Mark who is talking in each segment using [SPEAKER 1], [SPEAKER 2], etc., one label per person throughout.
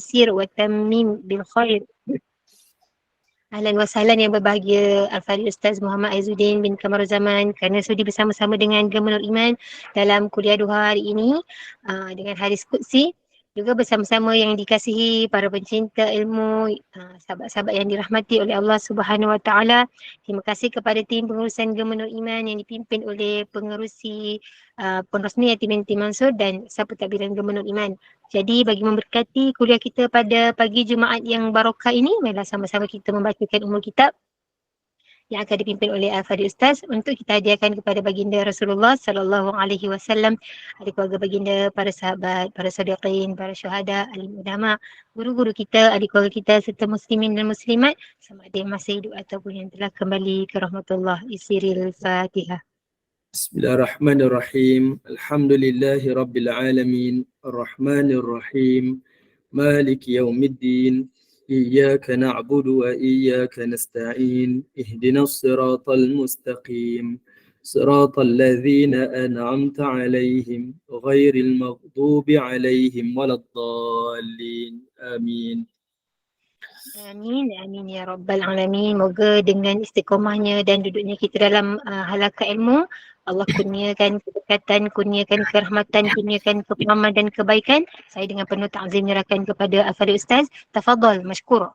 [SPEAKER 1] sir wa tammim bil khair. Ahlan wa sahlan yang berbahagia Al-Fadhil Ustaz Muhammad Aizuddin bin Kamaruzaman kerana sudi bersama-sama dengan Gemenur Iman dalam kuliah duha hari ini dengan hadis Qudsi, juga bersama-sama yang dikasihi para pencinta ilmu, sahabat-sahabat yang dirahmati oleh Allah Subhanahu Wa Taala. Terima kasih kepada tim pengurusan Gemenur Iman yang dipimpin oleh pengerusi penrasmi Yatim Binti Mansur dan Saputadbiran Gemenur Iman. Jadi bagi memberkati kuliah kita pada pagi Jumaat yang barokah ini, marilah sama-sama kita membacakan umul kitab yang akan dipimpin oleh Al-Fadhil Ustaz untuk kita hadiahkan kepada baginda Rasulullah sallallahu alaihi wasallam, ahli keluarga baginda, para sahabat, para sadiqin, para syuhada, alim ulama, guru-guru kita, ahli keluarga kita serta muslimin dan muslimat sama ada yang masih hidup ataupun yang telah kembali ke rahmatullah. Isiril Fatihah.
[SPEAKER 2] Bismillahirrahmanirrahim. Alhamdulillahi rabbil alamin. Arrahmanir rahim. Maliki yaumiddin. Iyyaka na'budu wa iyyaka nasta'in. Ihdinas siratal mustaqim. Siratal ladzina an'amta 'alaihim ghairil maghdubi 'alaihim waladdallin. Amin.
[SPEAKER 1] Amin, amin ya rabbal alamin. Moga dengan istiqomahnya dan duduknya kita dalam halaqah ilmu, Allah kurniakan keberkatan, kurniakan kerahmatan, kurniakan kefahaman dan kebaikan. Saya dengan penuh ta'zim menyerahkan kepada Al-Fadhil Ustaz. Tafadhal mashkura.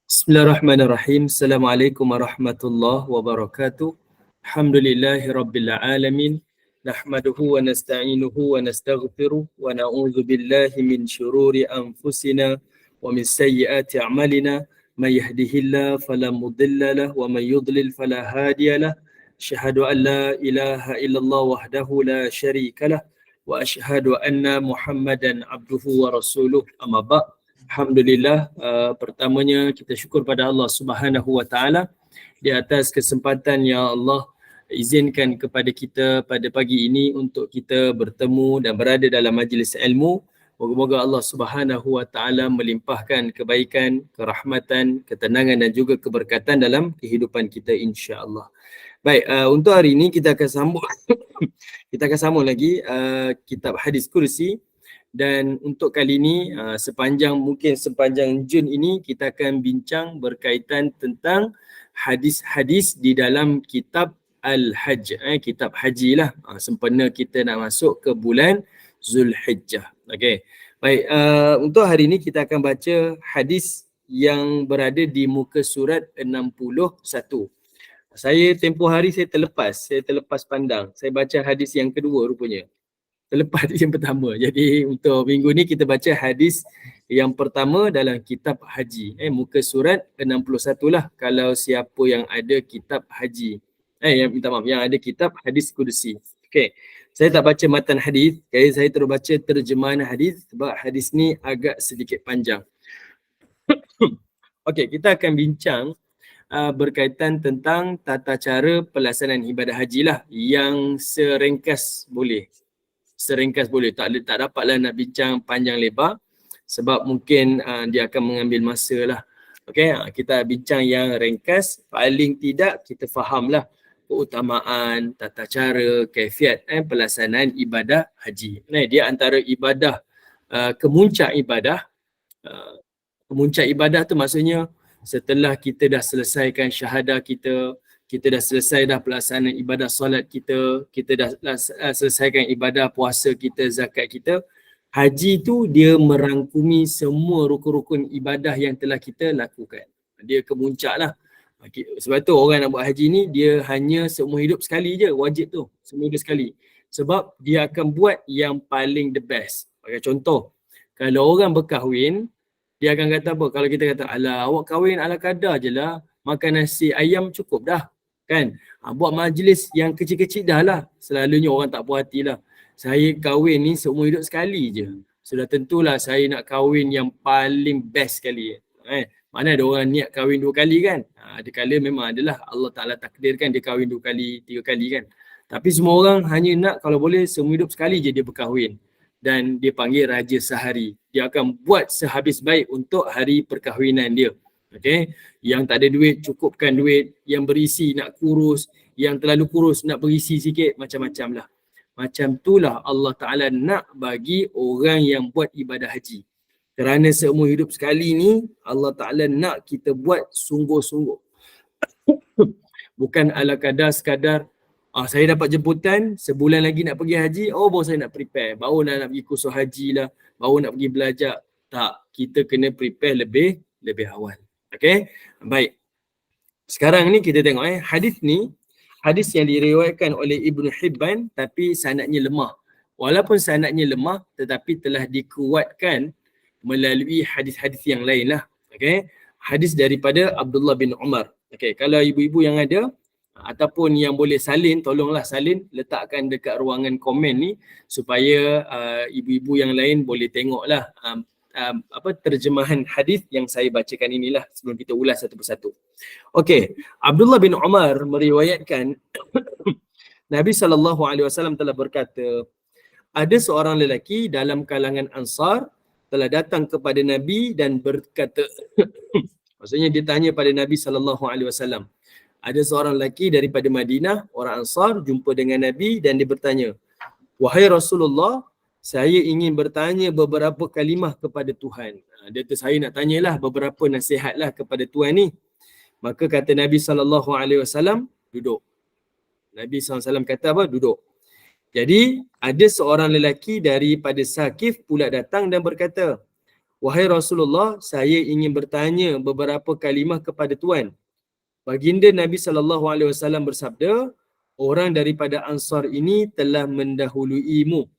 [SPEAKER 2] Bismillahirrahmanirrahim. Assalamualaikum warahmatullahi wabarakatuh. Alhamdulillahi rabbil alamin. Nahmaduhu wa nasta'inuhu wa nastaghfiruh wa na'udzu billahi min syururi anfusina wa min sayyiati a'malina. May yahdihillahu fala mudilla lahu wa may yudlil fala hadiya lahu. Asyhadu an la ilaha illallah wahdahu la syarika lah wa asyhadu anna Muhammadan abduhu wa rasuluh. Amma ba'd. Alhamdulillah, pertamanya kita syukur pada Allah Subhanahu Wa Taala di atas kesempatan yang Allah izinkan kepada kita pada pagi ini untuk kita bertemu dan berada dalam majlis ilmu. Moga-moga Allah Subhanahu Wa Taala melimpahkan kebaikan, kerahmatan, ketenangan dan juga keberkatan dalam kehidupan kita insya-Allah. Baik, untuk hari ini kita akan sambung lagi kitab hadis kursi. Dan untuk kali ini sepanjang Jun ini kita akan bincang berkaitan tentang hadis-hadis di dalam kitab Al-Hajj, kitab haji lah, sempena kita nak masuk ke bulan Zulhijjah. Okey. Baik, untuk hari ini kita akan baca hadis yang berada di muka surat 61. Saya tempoh hari saya terlepas pandang. Saya baca hadis yang kedua rupanya. Terlepas yang pertama. Jadi untuk minggu ni kita baca hadis yang pertama dalam kitab haji. Muka surat 61 lah kalau siapa yang ada kitab haji. Yang ada kitab hadis kursi. Okey. Saya tak baca matan hadis, saya terus baca terjemahan hadis sebab hadis ni agak sedikit panjang. Okey, kita akan bincang berkaitan tentang tata cara pelaksanaan ibadah haji lah yang seringkas boleh. Tak dapatlah nak bincang panjang lebar sebab mungkin dia akan mengambil masa lah. Okey, kita bincang yang ringkas, paling tidak kita fahamlah keutamaan, tata cara, kaifiat pelaksanaan ibadah haji. Dia antara ibadah kemuncak ibadah. Kemuncak ibadah tu maksudnya setelah kita dah selesaikan syahadah kita dah selesai dah pelaksanaan ibadah solat kita dah selesaikan ibadah puasa kita, zakat kita. Haji tu dia merangkumi semua rukun-rukun ibadah yang telah kita lakukan. Dia kemuncak lah. Sebab tu orang nak buat haji ni dia hanya seumur hidup sekali je, wajib tu, seumur hidup sekali. Sebab dia akan buat yang paling the best. Bagi contoh, kalau orang berkahwin, dia akan kata apa? Kalau kita kata, alah awak kahwin ala kadar je lah, makan nasi ayam cukup dah. Kan? Buat majlis yang kecil-kecil dah lah. Selalunya orang tak puas hati lah. Saya kahwin ni seumur hidup sekali je. Sudah tentulah saya nak kahwin yang paling best sekali. Mana ada orang niat kahwin 2 kali kan? Ada kala memang adalah Allah Ta'ala takdirkan dia kahwin 2 kali, 3 kali kan. Tapi semua orang hanya nak kalau boleh seumur hidup sekali je dia berkahwin. Dan dia panggil raja sehari. Dia akan buat sehabis baik untuk hari perkahwinan dia. Okay? Yang tak ada duit, cukupkan duit. Yang berisi nak kurus. Yang terlalu kurus nak berisi sikit. Macam-macam lah. Macam itulah Allah Ta'ala nak bagi orang yang buat ibadah haji. Kerana seumur hidup sekali ni Allah Ta'ala nak kita buat sungguh-sungguh. Bukan ala kadar sekadar saya dapat jemputan, sebulan lagi nak pergi haji, baru saya nak prepare. Baru nak pergi kursus haji lah, baru nak pergi belajar. Tak, kita kena prepare lebih awal. Okay, baik. Sekarang ni kita tengok hadis ni, hadis yang diriwayatkan oleh Ibnu Hibban tapi sanadnya lemah. Walaupun sanadnya lemah tetapi telah dikuatkan melalui hadis-hadis yang lain lah. Okay. Hadis daripada Abdullah bin Umar. Okay. Kalau ibu-ibu yang ada ataupun yang boleh salin, tolonglah salin, letakkan dekat ruangan komen ni supaya ibu-ibu yang lain boleh tengoklah terjemahan hadis yang saya bacakan inilah sebelum kita ulas satu persatu. Okay. Abdullah bin Umar meriwayatkan Nabi SAW telah berkata, ada seorang lelaki dalam kalangan Ansar telah datang kepada Nabi dan berkata maksudnya dia tanya pada Nabi SAW. Ada seorang lelaki daripada Madinah, orang Ansar, jumpa dengan Nabi dan dia bertanya, wahai Rasulullah, saya ingin bertanya beberapa kalimah kepada Tuhan. Dia kata, saya nak tanyalah beberapa nasihatlah kepada Tuhan ni. Maka kata Nabi SAW, duduk. Nabi SAW kata apa? Duduk. Jadi ada seorang lelaki daripada Sakif pula datang dan berkata, wahai Rasulullah, saya ingin bertanya beberapa kalimah kepada Tuhan. Baginda Nabi SAW bersabda, orang daripada Ansar ini telah mendahuluimu.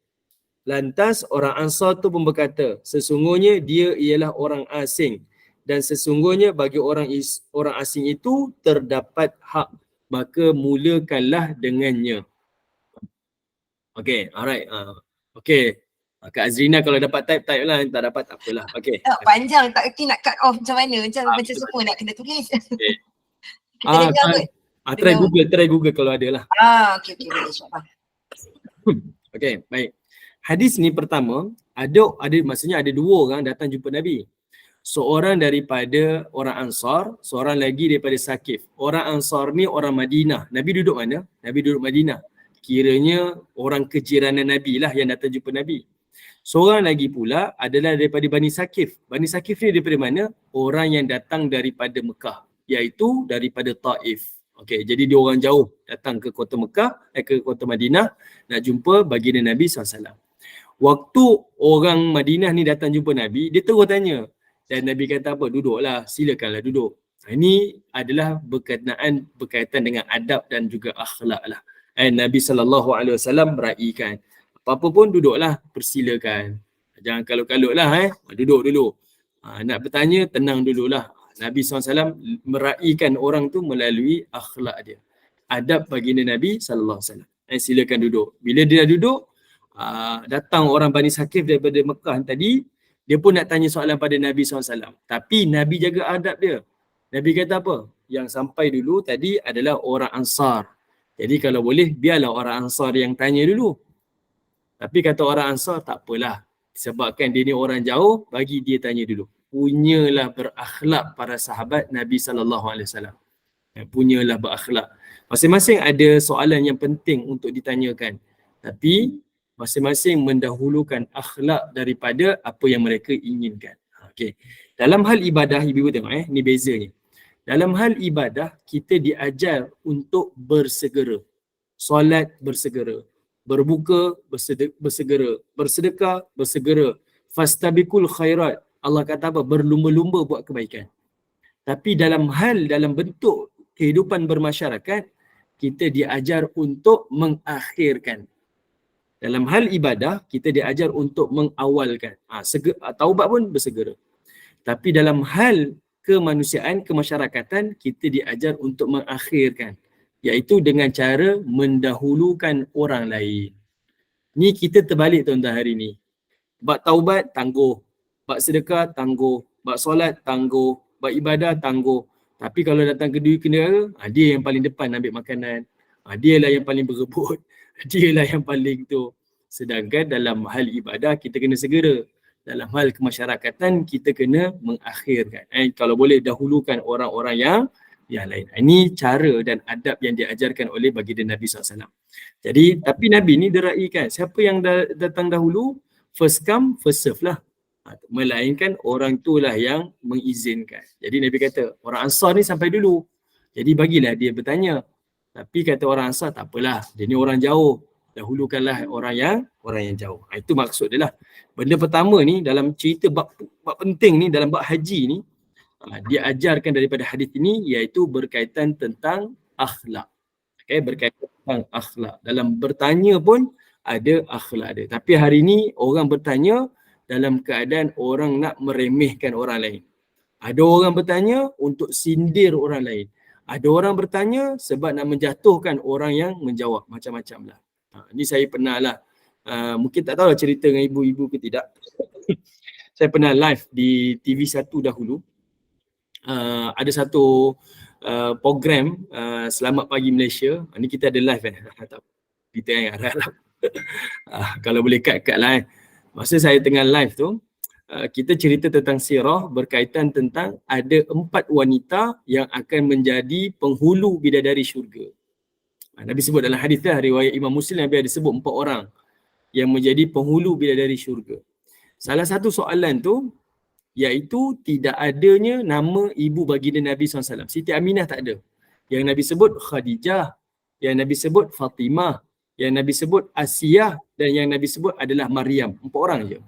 [SPEAKER 2] Lantas orang Ansar tu pun berkata, sesungguhnya dia ialah orang asing dan sesungguhnya bagi orang asing itu terdapat hak, maka mulakanlah dengannya. Okay, alright. Okay. Kak Azrina kalau dapat type lah, tak dapat tak apalah. Okay.
[SPEAKER 3] Panjang, tak erti nak cut off macam mana? Macam semua nak kena tulis.
[SPEAKER 2] Okay.
[SPEAKER 3] Kita dengar kot.
[SPEAKER 2] Try Google kalau ada lah.
[SPEAKER 3] Okay, boleh insyaAllah.
[SPEAKER 2] Okay, baik. Hadis ni pertama, maksudnya ada dua orang datang jumpa Nabi. Seorang daripada orang Ansar, seorang lagi daripada Sakif. Orang Ansar ni orang Madinah. Nabi duduk mana? Nabi duduk Madinah. Kiranya orang kejiranan Nabi lah yang datang jumpa Nabi. Seorang lagi pula adalah daripada Bani Sakif. Bani Sakif ni daripada mana? Orang yang datang daripada Mekah, iaitu daripada Taif. Okey, jadi dia orang jauh datang ke kota Mekah, ke kota Madinah nak jumpa baginda Nabi SAW. Waktu orang Madinah ni datang jumpa Nabi, dia terus tanya. Dan Nabi kata apa? Duduklah, silakanlah duduk. Ini adalah berkaitan dengan adab dan juga akhlak lah. Nabi SAW meraihkan. Apa-apa pun duduklah, persilakan. Jangan kalut-kalut lah. Duduk dulu. Nak bertanya, tenang dululah. Nabi SAW meraihkan orang tu melalui akhlak dia. Adab baginda Nabi SAW. Silakan duduk. Bila dia dah duduk, datang orang Bani Sakif daripada Mekah tadi, dia pun nak tanya soalan pada Nabi SAW. Tapi Nabi jaga adab dia. Nabi kata apa? Yang sampai dulu tadi adalah orang Ansar. Jadi kalau boleh, biarlah orang Ansar yang tanya dulu. Tapi kata orang Ansar, tak apalah. Sebabkan dia ni orang jauh, bagi dia tanya dulu. Punyalah berakhlak para sahabat Nabi SAW. Punyalah berakhlak. Masing-masing ada soalan yang penting untuk ditanyakan. Tapi masing-masing mendahulukan akhlak daripada apa yang mereka inginkan. Okay. Dalam hal ibadah, ibu-ibu tengok ni bezanya. Dalam hal ibadah, kita diajar untuk bersegera. Solat bersegera. Berbuka bersegera. Bersedekah bersegera. Fastabiqul khairat. Allah kata apa? Berlumba-lumba buat kebaikan. Tapi dalam bentuk kehidupan bermasyarakat, kita diajar untuk mengakhirkan. Dalam hal ibadah, kita diajar untuk mengawalkan. Taubat pun bersegera. Tapi dalam hal kemanusiaan, kemasyarakatan, kita diajar untuk mengakhirkan. Iaitu dengan cara mendahulukan orang lain. Ni kita terbalik tuan-tuan hari ni. Bab taubat, tangguh. Bab sedekah, tangguh. Bab solat, tangguh. Bab ibadah, tangguh. Tapi kalau datang ke duit kendera, dia yang paling depan ambil makanan. Dia lah yang paling berebut. Dia lah yang paling tu. Sedangkan dalam hal ibadah, kita kena segera. Dalam hal kemasyarakatan, kita kena mengakhirkan. Kalau boleh, dahulukan orang-orang yang lain. Ini cara dan adab yang diajarkan oleh baginda Nabi SAW. Jadi, tapi Nabi ni diraihkan. Siapa yang datang dahulu, first come, first serve lah. Melainkan orang itulah yang mengizinkan. Jadi Nabi kata, orang Ansar ni sampai dulu. Jadi bagilah dia bertanya. Tapi kata orang Ansar, tak apalah, dia ni orang jauh. Dahulukanlah orang yang jauh. Itu maksud dia lah. Benda pertama ni dalam cerita bab penting ni, dalam bab haji ni, dia ajarkan daripada hadis ini iaitu berkaitan tentang akhlak. Okay, berkaitan tentang akhlak. Dalam bertanya pun ada akhlak dia. Tapi hari ni orang bertanya dalam keadaan orang nak meremehkan orang lain. Ada orang bertanya untuk sindir orang lain. Ada orang bertanya sebab nak menjatuhkan orang yang menjawab. Macam-macam lah. Ni saya pernah lah. Mungkin tak tahu lah cerita dengan ibu-ibu ke tidak. Saya pernah live di TV1 dahulu. Ada satu program Selamat Pagi Malaysia. Ni kita ada live kita yang harap. Kalau boleh cut lah. Masa saya tengah live tu, kita cerita tentang sirah berkaitan tentang ada 4 wanita yang akan menjadi penghulu bidadari syurga. Nabi sebut dalam hadis lah, riwayat Imam Muslim, Nabi ada sebut 4 orang yang menjadi penghulu bidadari syurga. Salah satu soalan tu iaitu tidak adanya nama ibu baginda Nabi SAW. Siti Aminah tak ada. Yang Nabi sebut Khadijah, yang Nabi sebut Fatimah, yang Nabi sebut Asiyah, dan yang Nabi sebut adalah Maryam. 4 orang je.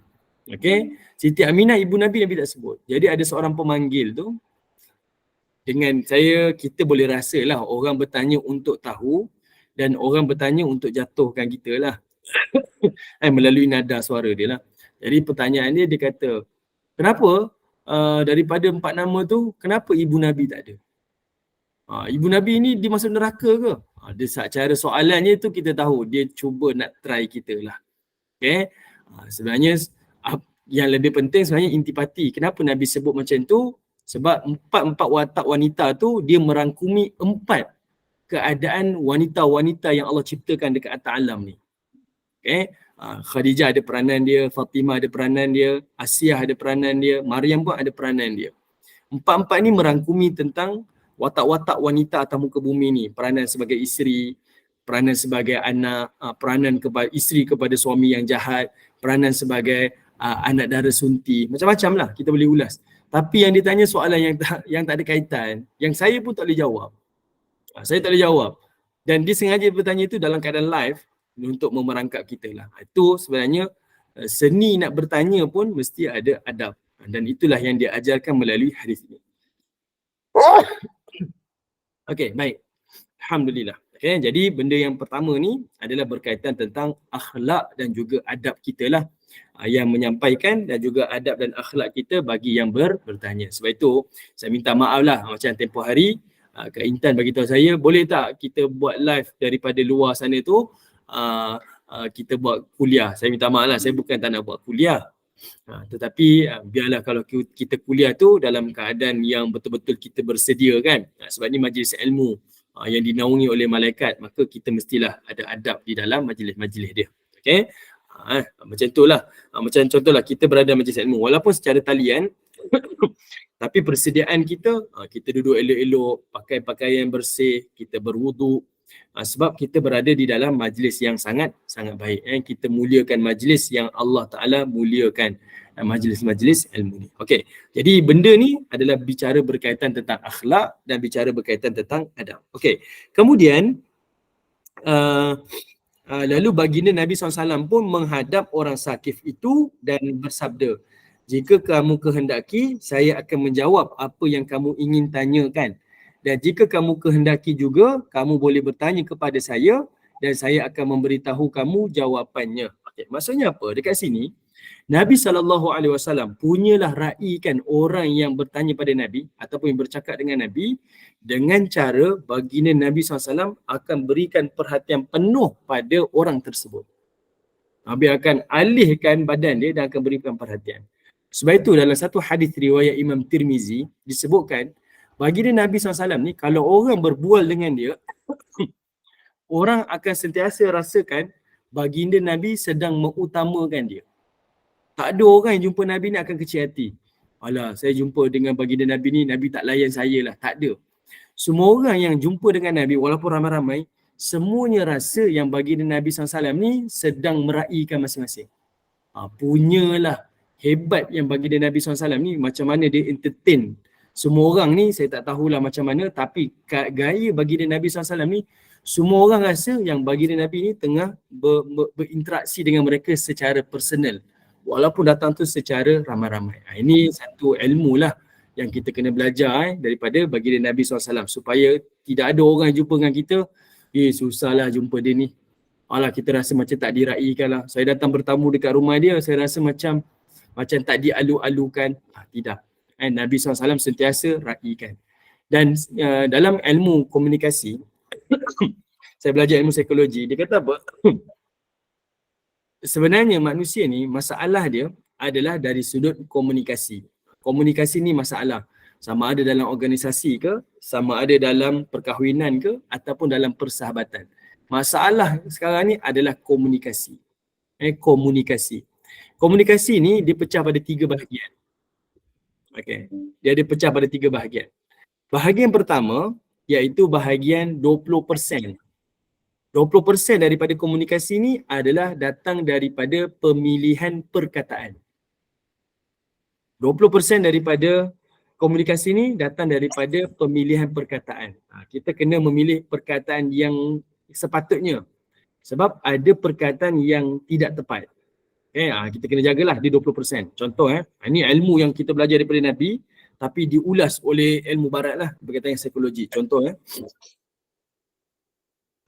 [SPEAKER 2] Okay. Siti Aminah ibu Nabi, Nabi tak sebut. Jadi ada seorang pemanggil tu, dengan kita boleh rasa lah orang bertanya untuk tahu dan orang bertanya untuk jatuhkan kita lah. Melalui nada suara dia lah. Jadi pertanyaan dia kata, kenapa daripada 4 nama tu, kenapa ibu Nabi tak ada? Ibu Nabi ni dia masuk neraka ke? Cara soalannya tu kita tahu, dia cuba nak try kita lah. Okay? Sebenarnya yang lebih penting sebenarnya intipati. Kenapa Nabi sebut macam tu? Sebab 4 watak wanita tu dia merangkumi 4 keadaan wanita-wanita yang Allah ciptakan dekat atas alam ni. Okay? Khadijah ada peranan dia, Fatimah ada peranan dia, Asiyah ada peranan dia, Maryam pun ada peranan dia. 4 ni merangkumi tentang watak-watak wanita atas muka bumi ni. Peranan sebagai isteri, peranan sebagai anak, peranan isteri kepada suami yang jahat, peranan sebagai anak dara sunti. Macam-macam lah kita boleh ulas. Tapi yang ditanya soalan yang tak ada kaitan, yang saya pun tak boleh jawab. Saya tak boleh jawab. Dan dia sengaja bertanya itu dalam keadaan live untuk memerangkap kita lah. Itu sebenarnya seni nak bertanya pun mesti ada adab. Dan itulah yang dia ajarkan melalui hadis ini. Okey, baik. Alhamdulillah. Okay, jadi benda yang pertama ni adalah berkaitan tentang akhlak dan juga adab kita lah. Yang menyampaikan dan juga adab dan akhlak kita bagi yang bertanya. Sebab itu saya minta maaf lah macam tempoh hari Kak Intan bagi tahu saya, boleh tak kita buat live daripada luar sana tu, kita buat kuliah. Saya minta maaf lah, saya bukan tak nak buat kuliah. Tetapi biarlah kalau kita kuliah tu dalam keadaan yang betul-betul kita bersedia kan. Sebab ni majlis ilmu yang dinaungi oleh malaikat, maka kita mestilah ada adab di dalam majlis-majlis dia. Okay? Macam itulah. Macam contohlah kita berada majlis ilmu walaupun secara talian tapi persediaan kita duduk elok-elok, pakai pakaian bersih, kita berwuduk, sebab kita berada di dalam majlis yang sangat baik. Kita muliakan majlis yang Allah Ta'ala muliakan, majlis-majlis ilmu ni. Okey, jadi benda ni adalah bicara berkaitan tentang akhlak dan bicara berkaitan tentang adab. Okey, kemudian lalu baginda Nabi SAW pun menghadap orang Sakif itu dan bersabda, jika kamu kehendaki, saya akan menjawab apa yang kamu ingin tanyakan. Dan jika kamu kehendaki juga, kamu boleh bertanya kepada saya dan saya akan memberitahu kamu jawapannya. Okay, maksudnya apa? Dekat sini, Nabi SAW punyalah raikan orang yang bertanya pada Nabi ataupun yang bercakap dengan Nabi dengan cara baginda Nabi SAW akan berikan perhatian penuh pada orang tersebut. Nabi akan alihkan badan dia dan akan berikan perhatian. Sebab itu dalam satu hadis riwayat Imam Tirmizi disebutkan baginda Nabi SAW ni kalau orang berbual dengan dia, orang akan sentiasa rasakan baginda Nabi sedang mengutamakan dia. Tak ada orang yang jumpa Nabi ni akan kecil hati. Alah, saya jumpa dengan baginda Nabi ni, Nabi tak layan saya lah. Tak ada. Semua orang yang jumpa dengan Nabi walaupun ramai-ramai, semuanya rasa yang baginda Nabi SAW ni sedang meraihkan masing-masing. Punyalah hebat yang baginda Nabi SAW ni macam mana dia entertain semua orang ni, saya tak tahulah macam mana, tapi gaya baginda Nabi SAW ni semua orang rasa yang baginda Nabi ni tengah berinteraksi dengan mereka secara personal walaupun datang tu secara ramai-ramai. Ini satu ilmu lah yang kita kena belajar daripada baginda Nabi SAW supaya tidak ada orang jumpa dengan kita, susahlah jumpa dia ni. Alah, kita rasa macam tak diraikan lah. Saya datang bertamu dekat rumah dia, saya rasa macam tak dialu-alukan. Tidak. Nabi SAW sentiasa raikan. Dan dalam ilmu komunikasi, saya belajar ilmu psikologi, dia kata apa? Sebenarnya manusia ni masalah dia adalah dari sudut komunikasi. Komunikasi ni masalah. Sama ada dalam organisasi ke, sama ada dalam perkahwinan ke, ataupun dalam persahabatan. Masalah sekarang ni adalah komunikasi. Komunikasi. Komunikasi ni dia pecah pada 3 bahagian. Okay. Dia ada pecah pada 3 bahagian. Bahagian pertama iaitu bahagian 20%. 20% daripada komunikasi ni adalah datang daripada pemilihan perkataan. 20% daripada komunikasi ni datang daripada pemilihan perkataan. Kita kena memilih perkataan yang sepatutnya. Sebab ada perkataan yang tidak tepat. Kita kena jagalah di 20%. Contoh ini ilmu yang kita belajar daripada Nabi tapi diulas oleh ilmu barat lah berkaitan dengan psikologi. Contoh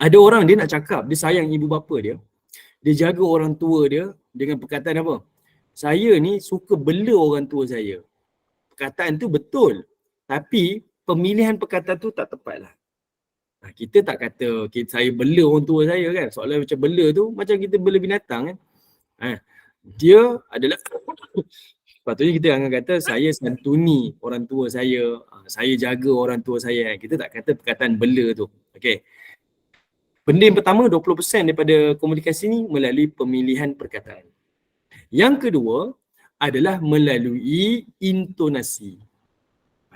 [SPEAKER 2] ada orang dia nak cakap dia sayang ibu bapa dia. Dia jaga orang tua dia dengan perkataan apa? Saya ni suka bela orang tua saya. Perkataan tu betul. Tapi pemilihan perkataan tu tak tepat lah. Kita tak kata saya bela orang tua saya kan. Soalan macam bela tu macam kita bela binatang kan. Dia adalah sepatutnya kita akan kata saya santuni orang tua saya jaga orang tua saya. Kita tak kata perkataan bela tu. Okey. Benda yang pertama 20% daripada komunikasi ni melalui pemilihan perkataan. Yang kedua adalah melalui intonasi.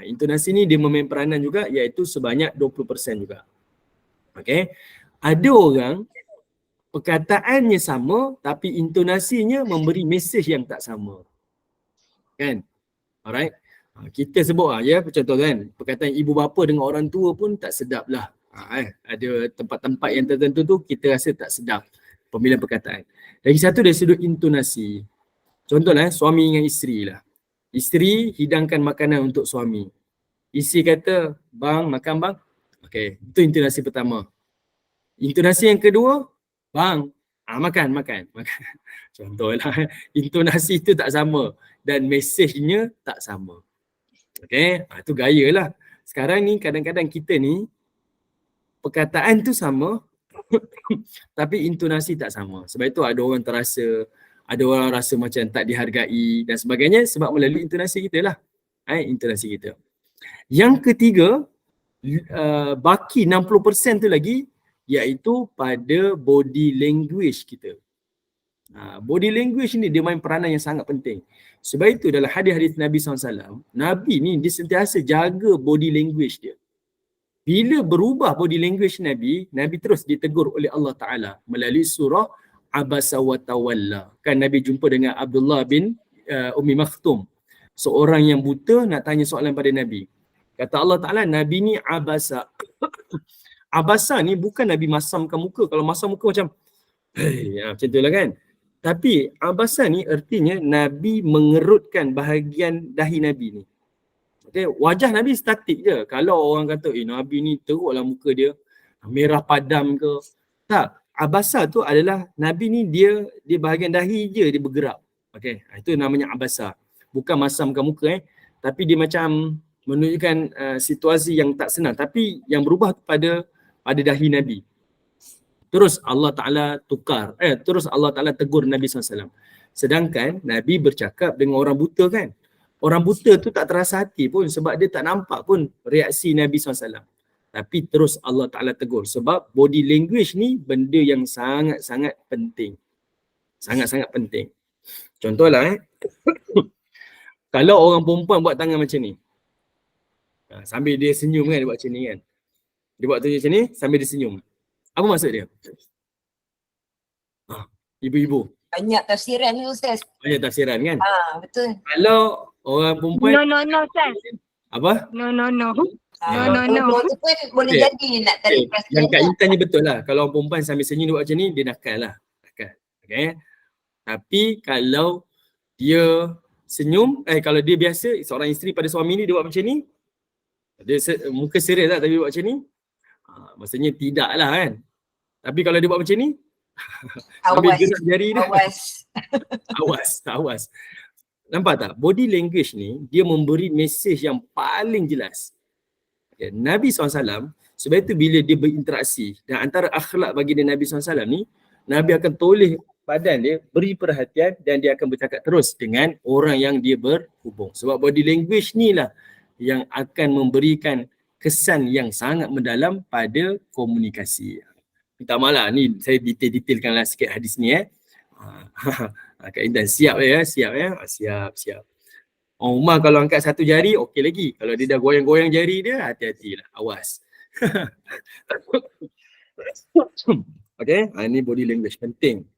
[SPEAKER 2] Intonasi ni dia memain peranan juga iaitu sebanyak 20% juga. Okey. Ada orang perkataannya sama tapi intonasinya memberi mesej yang tak sama. Kan? Alright. Kita sebut contoh kan, perkataan ibu bapa dengan orang tua pun tak sedap lah. Ada tempat-tempat yang tertentu tu kita rasa tak sedap pemilihan perkataan. Lagi satu dari sudut intonasi. Contohlah suami dengan isteri lah. Isteri hidangkan makanan untuk suami. Isteri kata, "Bang, makan bang." Okey, itu intonasi pertama. Intonasi yang kedua, "Bang, makan." Contohlah, intonasi itu tak sama dan mesejnya tak sama. Okey, itu gaya lah. Sekarang ni kadang-kadang kita ni perkataan tu sama tapi intonasi tak sama. Sebab itu ada orang rasa macam tak dihargai dan sebagainya sebab melalui intonasi kita lah. Intonasi kita. Yang ketiga, baki 60% tu lagi iaitu pada body language kita. Body language ni dia main peranan yang sangat penting. Sebab itu dalam hadis-hadis Nabi SAW, Nabi ni dia sentiasa jaga body language dia. Bila berubah body language Nabi terus ditegur oleh Allah Ta'ala melalui surah Abasa wa Tawalla. Kan Nabi jumpa dengan Abdullah bin Ummi Maktum. Seorang yang buta nak tanya soalan pada Nabi. Kata Allah Ta'ala, Nabi ni abasa. Abasa ni bukan Nabi masamkan muka. Kalau masam muka macam macam tu lah kan. Tapi abasa ni artinya Nabi mengerutkan bahagian dahi Nabi ni. Okay, wajah Nabi statik je. Kalau orang kata Nabi ni teruklah muka dia, merah padam ke. Tak. Abasa tu adalah Nabi ni dia bahagian dahi je dia bergerak. Okay, itu namanya abasa. Bukan masamkan muka tapi dia macam menunjukkan situasi yang tak senang tapi yang berubah pada dahi Nabi. Terus Allah Ta'ala terus Allah Ta'ala tegur Nabi SAW. Sedangkan Nabi bercakap dengan orang buta kan. Orang buta tu tak terasa hati pun sebab dia tak nampak pun reaksi Nabi SAW. Tapi terus Allah Ta'ala tegur sebab body language ni benda yang sangat-sangat penting. Sangat-sangat penting. Contohlah kalau orang perempuan buat tangan macam ni. Sambil dia senyum kan, dia buat macam ni kan. Dia buat macam ni sambil dia senyum. Apa maksud dia? Ibu-ibu.
[SPEAKER 3] Banyak tafsiran ni Ustaz.
[SPEAKER 2] Banyak tafsiran kan.
[SPEAKER 3] Betul.
[SPEAKER 2] Kalau orang perempuan
[SPEAKER 1] No, Ustaz.
[SPEAKER 2] apa?
[SPEAKER 1] No.
[SPEAKER 3] No.
[SPEAKER 1] No.
[SPEAKER 3] Tu pun boleh
[SPEAKER 2] Okay.
[SPEAKER 3] jadi nak tarik perhatian
[SPEAKER 2] Yang Kak
[SPEAKER 3] dia.
[SPEAKER 2] Intan ni betul lah. Kalau orang perempuan sambil senyum dia buat macam ni, dia nakal lah. Nakal. Okay. Tapi kalau dia senyum, kalau dia biasa, seorang isteri pada suami ni dia buat macam ni, dia muka serius lah tapi buat macam ni, maksudnya tidak lah kan. Tapi kalau dia buat macam ni, sambil
[SPEAKER 3] Awas.
[SPEAKER 2] gerak jari dia,
[SPEAKER 3] Awas.
[SPEAKER 2] awas. Nampak tak? Body language ni, dia memberi mesej yang paling jelas. Okay. Nabi SAW, sebab itu bila dia berinteraksi, dan antara akhlak bagi Nabi SAW ni, Nabi akan toleh badan dia, beri perhatian dan dia akan bercakap terus dengan orang yang dia berhubung. Sebab body language ni lah yang akan memberikan kesan yang sangat mendalam pada komunikasi. Minta maaf lah, ni saya detail-detailkanlah sikit hadis ni Kak Intan siap ya, siap. Orang rumah kalau angkat satu jari okey lagi. Kalau dia dah goyang-goyang jari dia, hati-hatilah, awas. Okay, ni body language penting.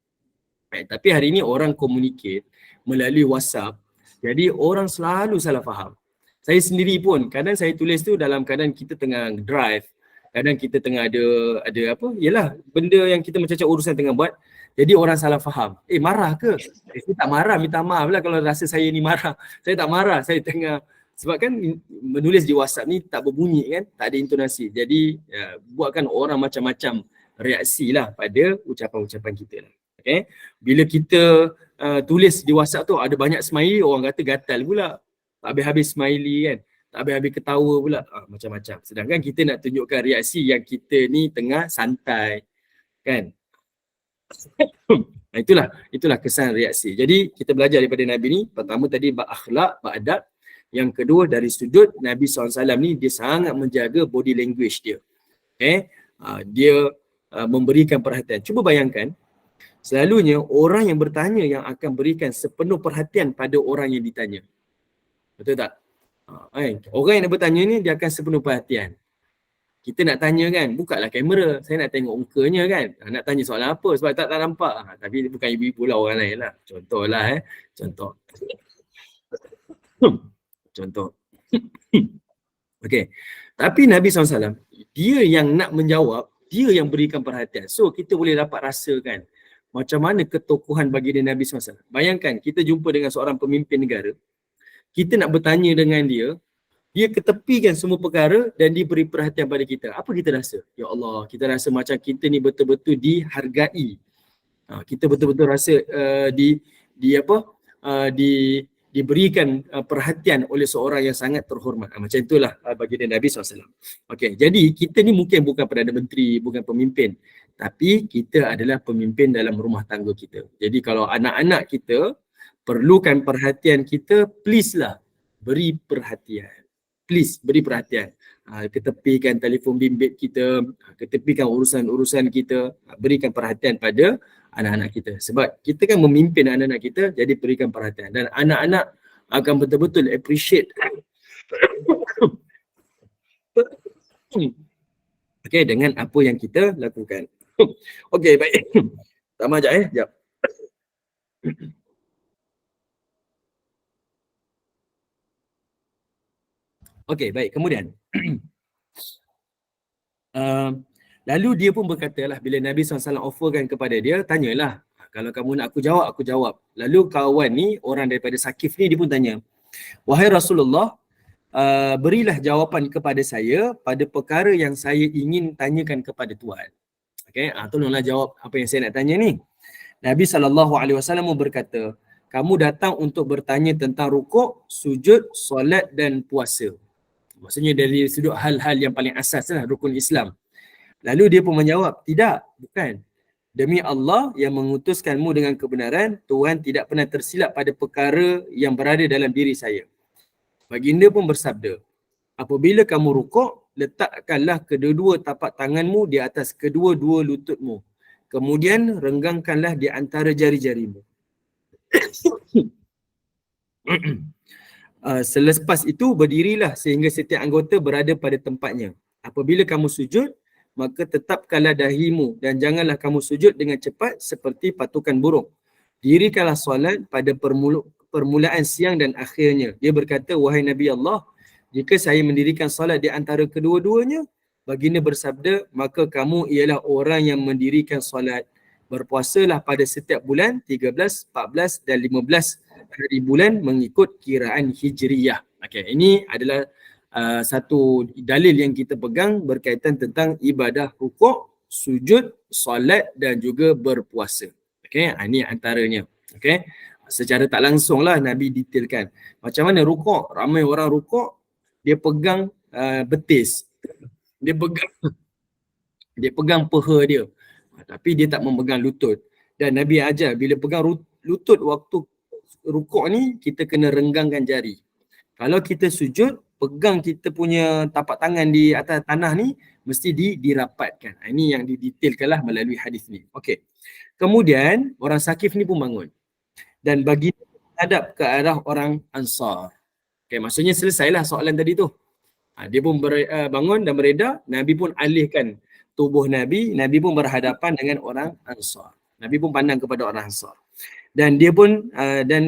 [SPEAKER 2] Tapi hari ni orang communicate melalui WhatsApp, jadi orang selalu salah faham. Saya sendiri pun, kadang saya tulis tu dalam keadaan kita tengah drive, kadang kita tengah ada apa, yelah benda yang kita macam urusan tengah buat, jadi orang salah faham. Marah ke? Saya tak marah, minta maaf lah kalau rasa saya ni marah. Saya tak marah, saya tengah, sebab kan menulis di WhatsApp ni tak berbunyi kan, tak ada intonasi. Jadi buatkan orang macam-macam reaksi lah pada ucapan-ucapan kita lah. Okay? Bila kita tulis di WhatsApp tu ada banyak smiley, orang kata gatal pula. Tak habis-habis smiley kan, tak habis-habis ketawa pula, macam-macam. Sedangkan kita nak tunjukkan reaksi yang kita ni tengah santai kan. Itulah kesan reaksi. Jadi kita belajar daripada Nabi ni, pertama tadi berakhlak, beradab. Yang kedua dari sudut Nabi SAW ni, dia sangat menjaga body language dia. Okay? Dia memberikan perhatian. Cuba bayangkan, selalunya orang yang bertanya yang akan berikan sepenuh perhatian pada orang yang ditanya. Betul tak? Orang yang nak bertanya ni dia akan sepenuh perhatian. Kita nak tanya kan, bukalah kamera, saya nak tengok mukanya kan. Nak tanya soalan apa sebab tak nampak. Tapi bukan ibu-ibu lah, orang lain lah. Contohlah Contoh. Okey. Tapi Nabi SAW, dia yang nak menjawab, dia yang berikan perhatian. So kita boleh dapat rasakan macam mana ketokohan baginda Nabi SAW. Bayangkan kita jumpa dengan seorang pemimpin negara, kita nak bertanya dengan dia ketepikan semua perkara dan dia beri perhatian pada kita. Apa kita rasa? Ya Allah, kita rasa macam kita ni betul-betul dihargai. Kita betul-betul rasa diberikan perhatian oleh seorang yang sangat terhormat. Macam itulah baginda Nabi SAW. Okey, jadi kita ni mungkin bukan Perdana Menteri, bukan pemimpin, tapi kita adalah pemimpin dalam rumah tangga kita. Jadi kalau anak-anak kita perlukan perhatian kita, please lah beri perhatian. Please beri perhatian. Ketepikan telefon bimbit kita, ketepikan urusan-urusan kita, berikan perhatian pada anak-anak kita. Sebab kita kan memimpin anak-anak kita, jadi berikan perhatian. Dan anak-anak akan betul-betul appreciate. Okay, dengan apa yang kita lakukan. Okay, baik. Sama sekejap sekejap. Okey, baik. Kemudian lalu dia pun berkatalah, bila Nabi SAW offerkan kepada dia, tanyalah, kalau kamu nak aku jawab. Lalu kawan ni, orang daripada Sakif ni, dia pun tanya, wahai Rasulullah, berilah jawapan kepada saya pada perkara yang saya ingin tanyakan kepada Tuhan. Okey, tolonglah jawab apa yang saya nak tanya ni. Nabi SAW berkata, kamu datang untuk bertanya tentang rukuk, sujud, solat dan puasa. Maksudnya dari sudut hal-hal yang paling asas lah rukun Islam. Lalu dia pun menjawab, tidak, bukan. Demi Allah yang mengutuskanmu dengan kebenaran, Tuhan tidak pernah tersilap pada perkara yang berada dalam diri saya. Baginda pun bersabda, apabila kamu rukuk, letakkanlah kedua-dua tapak tanganmu di atas kedua-dua lututmu. Kemudian renggangkanlah di antara jari-jarimu. Selepas itu berdirilah sehingga setiap anggota berada pada tempatnya. Apabila kamu sujud, maka tetapkanlah dahimu dan janganlah kamu sujud dengan cepat seperti patukan burung. dirikanlah solat pada permulaan siang dan akhirnya. Dia berkata, wahai Nabi Allah, jika saya mendirikan solat di antara kedua-duanya, baginda bersabda, maka kamu ialah orang yang mendirikan solat. Berpuasalah pada setiap bulan 13, 14 dan 15 hari bulan mengikut kiraan Hijriyah. Okey, ini adalah satu dalil yang kita pegang berkaitan tentang ibadah rukuk, sujud, solat dan juga berpuasa. Okey, ini antaranya. Okey. Secara tak langsung lah Nabi detailkan. Macam mana rukuk? Ramai orang rukuk, dia pegang betis. Dia pegang peha dia. Tapi dia tak memegang lutut. Dan Nabi ajar bila pegang lutut waktu rukuk ni, kita kena renggangkan jari. Kalau kita sujud, pegang kita punya tapak tangan di atas tanah ni, mesti dirapatkan. Ini yang didetailkan lah melalui hadis ni. Okey. Kemudian, orang Sakif ni pun bangun. Dan bagi hadap ke arah orang Ansar. Okey, maksudnya selesailah soalan tadi tu. Dia pun bangun dan beredar, Nabi pun alihkan tubuh Nabi pun berhadapan dengan orang Ansar. Nabi pun pandang kepada orang Ansar. Dan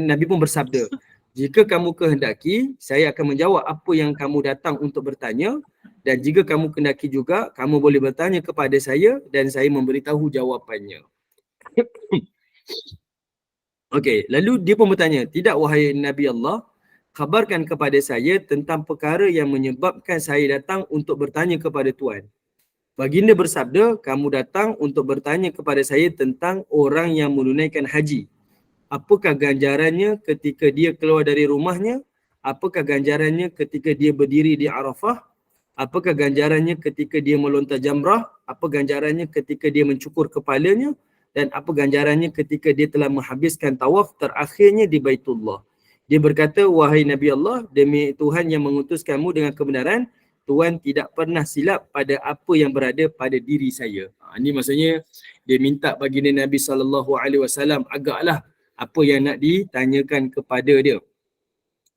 [SPEAKER 2] Nabi pun bersabda, jika kamu kehendaki, saya akan menjawab apa yang kamu datang untuk bertanya, dan jika kamu kehendaki juga, kamu boleh bertanya kepada saya dan saya memberitahu jawapannya. Okey, lalu dia pun bertanya, tidak wahai Nabi Allah, khabarkan kepada saya tentang perkara yang menyebabkan saya datang untuk bertanya kepada Tuan. Baginda bersabda, kamu datang untuk bertanya kepada saya tentang orang yang menunaikan haji. Apakah ganjarannya ketika dia keluar dari rumahnya? Apakah ganjarannya ketika dia berdiri di Arafah? Apakah ganjarannya ketika dia melontar jamrah? Apa ganjarannya ketika dia mencukur kepalanya? Dan apa ganjarannya ketika dia telah menghabiskan tawaf terakhirnya di Baitullah? Dia berkata, wahai Nabi Allah, demi Tuhan yang mengutus kamu dengan kebenaran, Tuhan tidak pernah silap pada apa yang berada pada diri saya. Ini maksudnya dia minta baginda Nabi SAW agaklah apa yang nak ditanyakan kepada dia.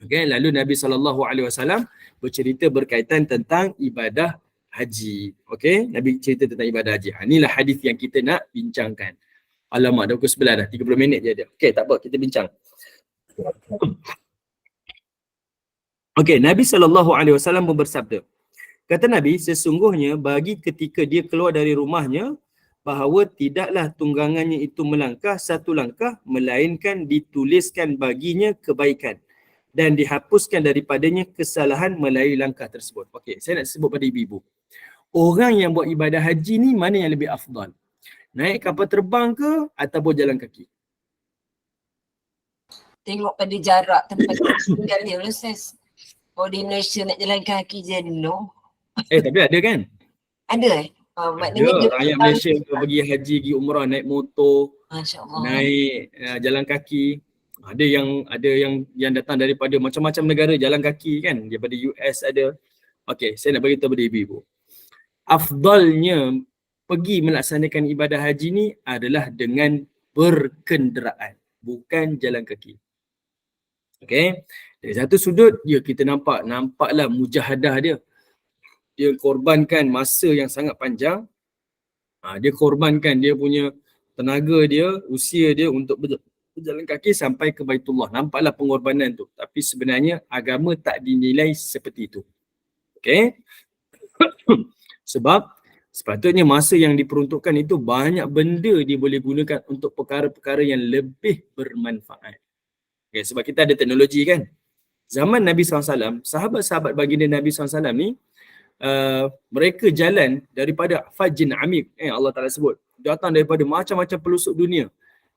[SPEAKER 2] Okay, lalu Nabi SAW bercerita berkaitan tentang ibadah haji. Okay, Nabi cerita tentang ibadah haji. Inilah hadis yang kita nak bincangkan. Alamak, dah pukul 11 dah, 30 minit je ada. Okay, tak apa, kita bincang. Okay, Nabi SAW pun bersabda, kata Nabi, sesungguhnya bagi ketika dia keluar dari rumahnya, bahawa tidaklah tunggangannya itu melangkah satu langkah, melainkan dituliskan baginya kebaikan dan dihapuskan daripadanya kesalahan melalui langkah tersebut. Okey, saya nak sebut pada ibu-ibu. Orang yang buat ibadah haji ni mana yang lebih afdal? Naik kapal terbang ke ataupun jalan kaki?
[SPEAKER 3] Tengok pada jarak tempat tinggal dia, Ustaz. Oh, di Malaysia nak jalan kaki je dulu.
[SPEAKER 2] Tapi ada kan?
[SPEAKER 3] Ada maknanya
[SPEAKER 2] ada rakyat Malaysia pergi haji, pergi umrah, naik motor,
[SPEAKER 3] Masya-Allah,
[SPEAKER 2] naik jalan kaki. Ada yang datang daripada macam-macam negara jalan kaki kan, daripada US ada. Okey, saya nak beritahu kepada ibu-ibu. Afdalnya pergi melaksanakan ibadah haji ni adalah dengan berkenderaan, bukan jalan kaki. Okey. Dari satu sudut, kita nampaklah mujahadah dia. Dia korbankan masa yang sangat panjang. Dia korbankan dia punya tenaga dia, usia dia untuk berjalan kaki sampai ke Baitullah. Nampaklah pengorbanan tu. Tapi sebenarnya agama tak dinilai seperti itu. Okey. Sebab sepatutnya masa yang diperuntukkan itu banyak benda dia boleh gunakan untuk perkara-perkara yang lebih bermanfaat. Okay, sebab kita ada teknologi kan. Zaman Nabi SAW, sahabat-sahabat baginda Nabi SAW ni, mereka jalan daripada Fajin Amik, Allah Ta'ala sebut. Datang daripada macam-macam pelosok dunia.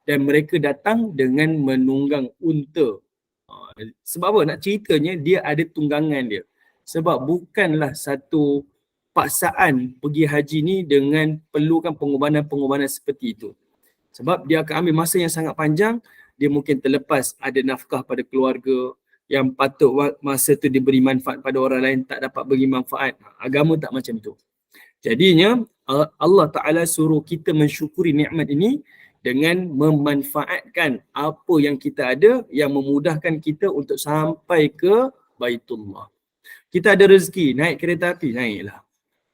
[SPEAKER 2] Dan mereka datang dengan menunggang unta. Sebab apa? Nak ceritanya, dia ada tunggangan dia. Sebab bukanlah satu paksaan pergi haji ni dengan perlukan pengorbanan-pengorbanan seperti itu. Sebab dia akan ambil masa yang sangat panjang, dia mungkin terlepas ada nafkah pada keluarga yang patut masa tu diberi manfaat pada orang lain, tak dapat beri manfaat. Agama tak macam tu. Jadinya Allah Ta'ala suruh kita mensyukuri nikmat ini dengan memanfaatkan apa yang kita ada yang memudahkan kita untuk sampai ke Baitullah. Kita ada rezeki naik kereta api, naiklah.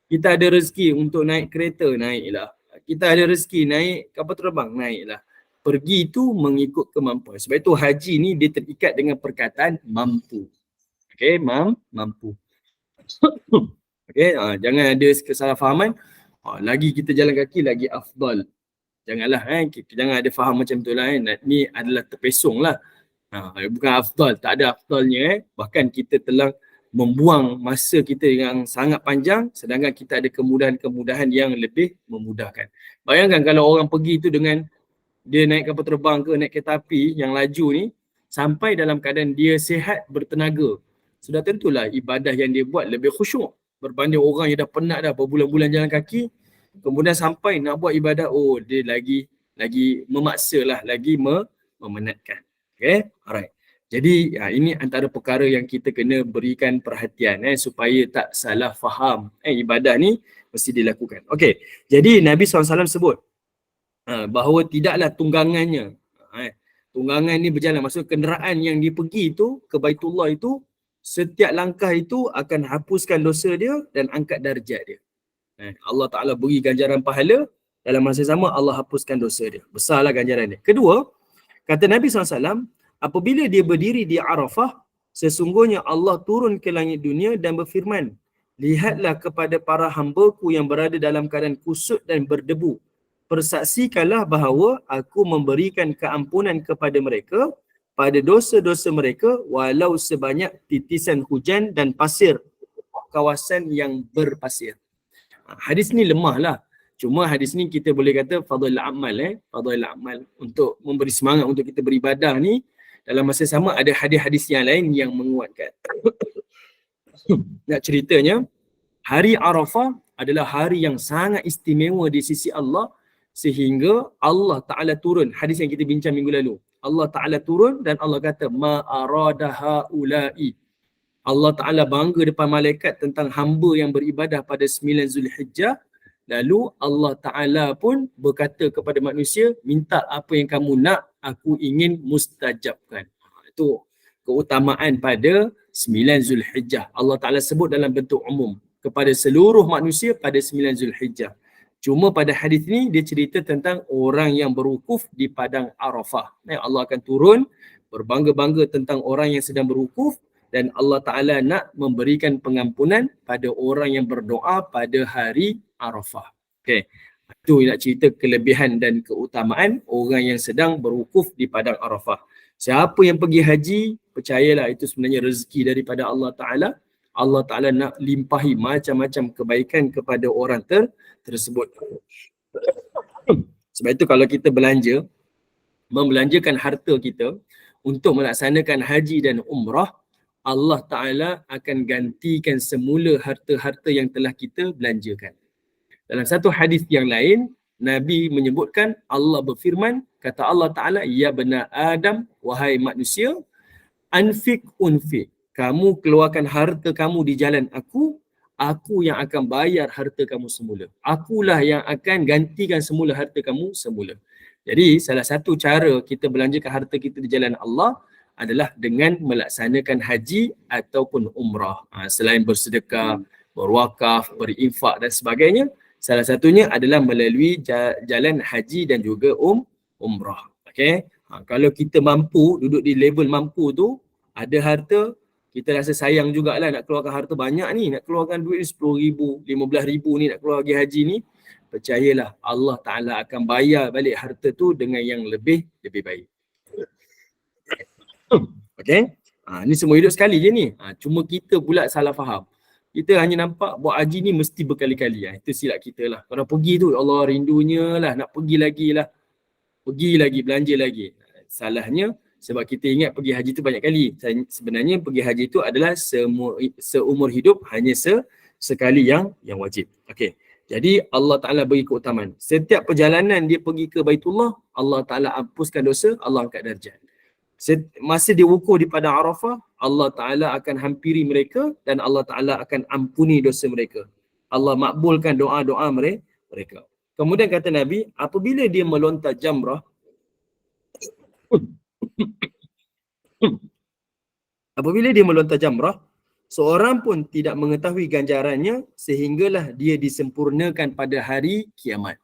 [SPEAKER 2] Kita ada rezeki untuk naik kereta, naiklah. Kita ada rezeki naik kapal terbang, naiklah. pergi itu mengikut kemampuan. Sebab itu haji ni dia terikat dengan perkataan mampu. Okey, mampu. Okey, jangan ada kesalahfahaman. Lagi kita jalan kaki lagi afdal. Janganlah jangan ada faham macam tu lah ni adalah terpesong lah. Bukan afdal, tak ada afdalnya Bahkan kita telah membuang masa kita yang sangat panjang sedangkan kita ada kemudahan-kemudahan yang lebih memudahkan. Bayangkan kalau orang pergi tu dengan dia naik kapal terbang ke naik kereta api yang laju ni sampai dalam keadaan dia sihat bertenaga, sudah tentulah ibadah yang dia buat lebih khusyuk berbanding orang yang dah penat dah berbulan-bulan jalan kaki, kemudian sampai nak buat ibadah, dia lagi memaksalah, lagi memenatkan. Okay, alright. Jadi ini antara perkara yang kita kena berikan perhatian supaya tak salah faham ibadah ni mesti dilakukan. Okey. Jadi Nabi SAW sebut bahawa tidaklah tunggangannya. Tunggangan ni berjalan, maksud kenderaan yang dia pergi itu ke Baitullah itu setiap langkah itu akan hapuskan dosa dia dan angkat darjat dia. Allah Ta'ala beri ganjaran pahala, dalam masa sama Allah hapuskan dosa dia. Besarlah ganjaran dia. Kedua, kata Nabi SAW, apabila dia berdiri di Arafah, sesungguhnya Allah turun ke langit dunia dan berfirman, lihatlah kepada para hamba-Ku yang berada dalam keadaan kusut dan berdebu. Persaksikanlah bahawa aku memberikan keampunan kepada mereka pada dosa-dosa mereka walau sebanyak titisan hujan dan pasir kawasan yang berpasir. Hadis ni lemah lah. Cuma hadis ni kita boleh kata fadhil amal fadhil amal untuk memberi semangat untuk kita beribadah ni. Dalam masa sama ada hadis-hadis yang lain yang menguatkan. Nak ceritanya, hari Arafah adalah hari yang sangat istimewa di sisi Allah sehingga Allah Ta'ala turun. Hadis yang kita bincang minggu lalu. Allah Ta'ala turun dan Allah kata ma arada haula'i. Allah Ta'ala bangga depan malaikat tentang hamba yang beribadah pada 9 Zulhijjah. Lalu Allah Ta'ala pun berkata kepada manusia, minta apa yang kamu nak, aku ingin mustajabkan. Itu keutamaan pada 9 Zulhijjah. Allah Ta'ala sebut dalam bentuk umum kepada seluruh manusia pada 9 Zulhijjah. Cuma pada hadis ni dia cerita tentang orang yang berwukuf di padang Arafah. Allah akan turun berbangga-bangga tentang orang yang sedang berwukuf dan Allah Ta'ala nak memberikan pengampunan pada orang yang berdoa pada hari Arafah. Okay. Itu nak cerita kelebihan dan keutamaan orang yang sedang berwukuf di padang Arafah. Siapa yang pergi haji, percayalah itu sebenarnya rezeki daripada Allah Ta'ala. Allah Ta'ala nak limpahi macam-macam kebaikan kepada orang tersebut. Sebab itu kalau kita membelanjakan harta kita untuk melaksanakan haji dan umrah, Allah Ta'ala akan gantikan semula harta-harta yang telah kita belanjakan. Dalam satu hadis yang lain, Nabi menyebutkan Allah berfirman, kata Allah Ta'ala, ya bani Adam, wahai manusia, anfik unfik. Kamu keluarkan harta kamu di jalan aku yang akan bayar harta kamu semula. Akulah yang akan gantikan semula harta kamu semula. Jadi salah satu cara kita belanjakan harta kita di jalan Allah adalah dengan melaksanakan haji ataupun umrah. Selain bersedekah, berwakaf, berinfak dan sebagainya, salah satunya adalah melalui jalan haji dan juga umrah. Okay? Kalau kita mampu, duduk di level mampu tu, ada harta, kita rasa sayang jugalah nak keluarkan harta banyak ni, nak keluarkan duit RM10,000, RM15,000 ni nak keluar pergi haji ni. Percayalah Allah Ta'ala akan bayar balik harta tu dengan yang lebih baik. Okay? Ni semua hidup sekali je ni. Cuma kita pula salah faham. Kita hanya nampak buat haji ni mesti berkali-kali. Itu silap kita lah. Kalau pergi tu, Allah rindunya lah, nak pergi lagi lah. Pergi lagi, belanja lagi. Salahnya, sebab kita ingat pergi haji tu banyak kali. Sebenarnya pergi haji tu adalah seumur hidup hanya sekali yang wajib. Okay. Jadi Allah Ta'ala bagi keutamaan. Setiap perjalanan dia pergi ke Baitullah, Allah Ta'ala hapuskan dosa, Allah angkat darjat. Masa dia wukuf di padang Arafah, Allah Ta'ala akan hampiri mereka dan Allah Ta'ala akan ampuni dosa mereka. Allah makbulkan doa-doa mereka. Kemudian kata Nabi, apabila dia melontar jamrah, seorang pun tidak mengetahui ganjarannya sehinggalah dia disempurnakan pada hari kiamat.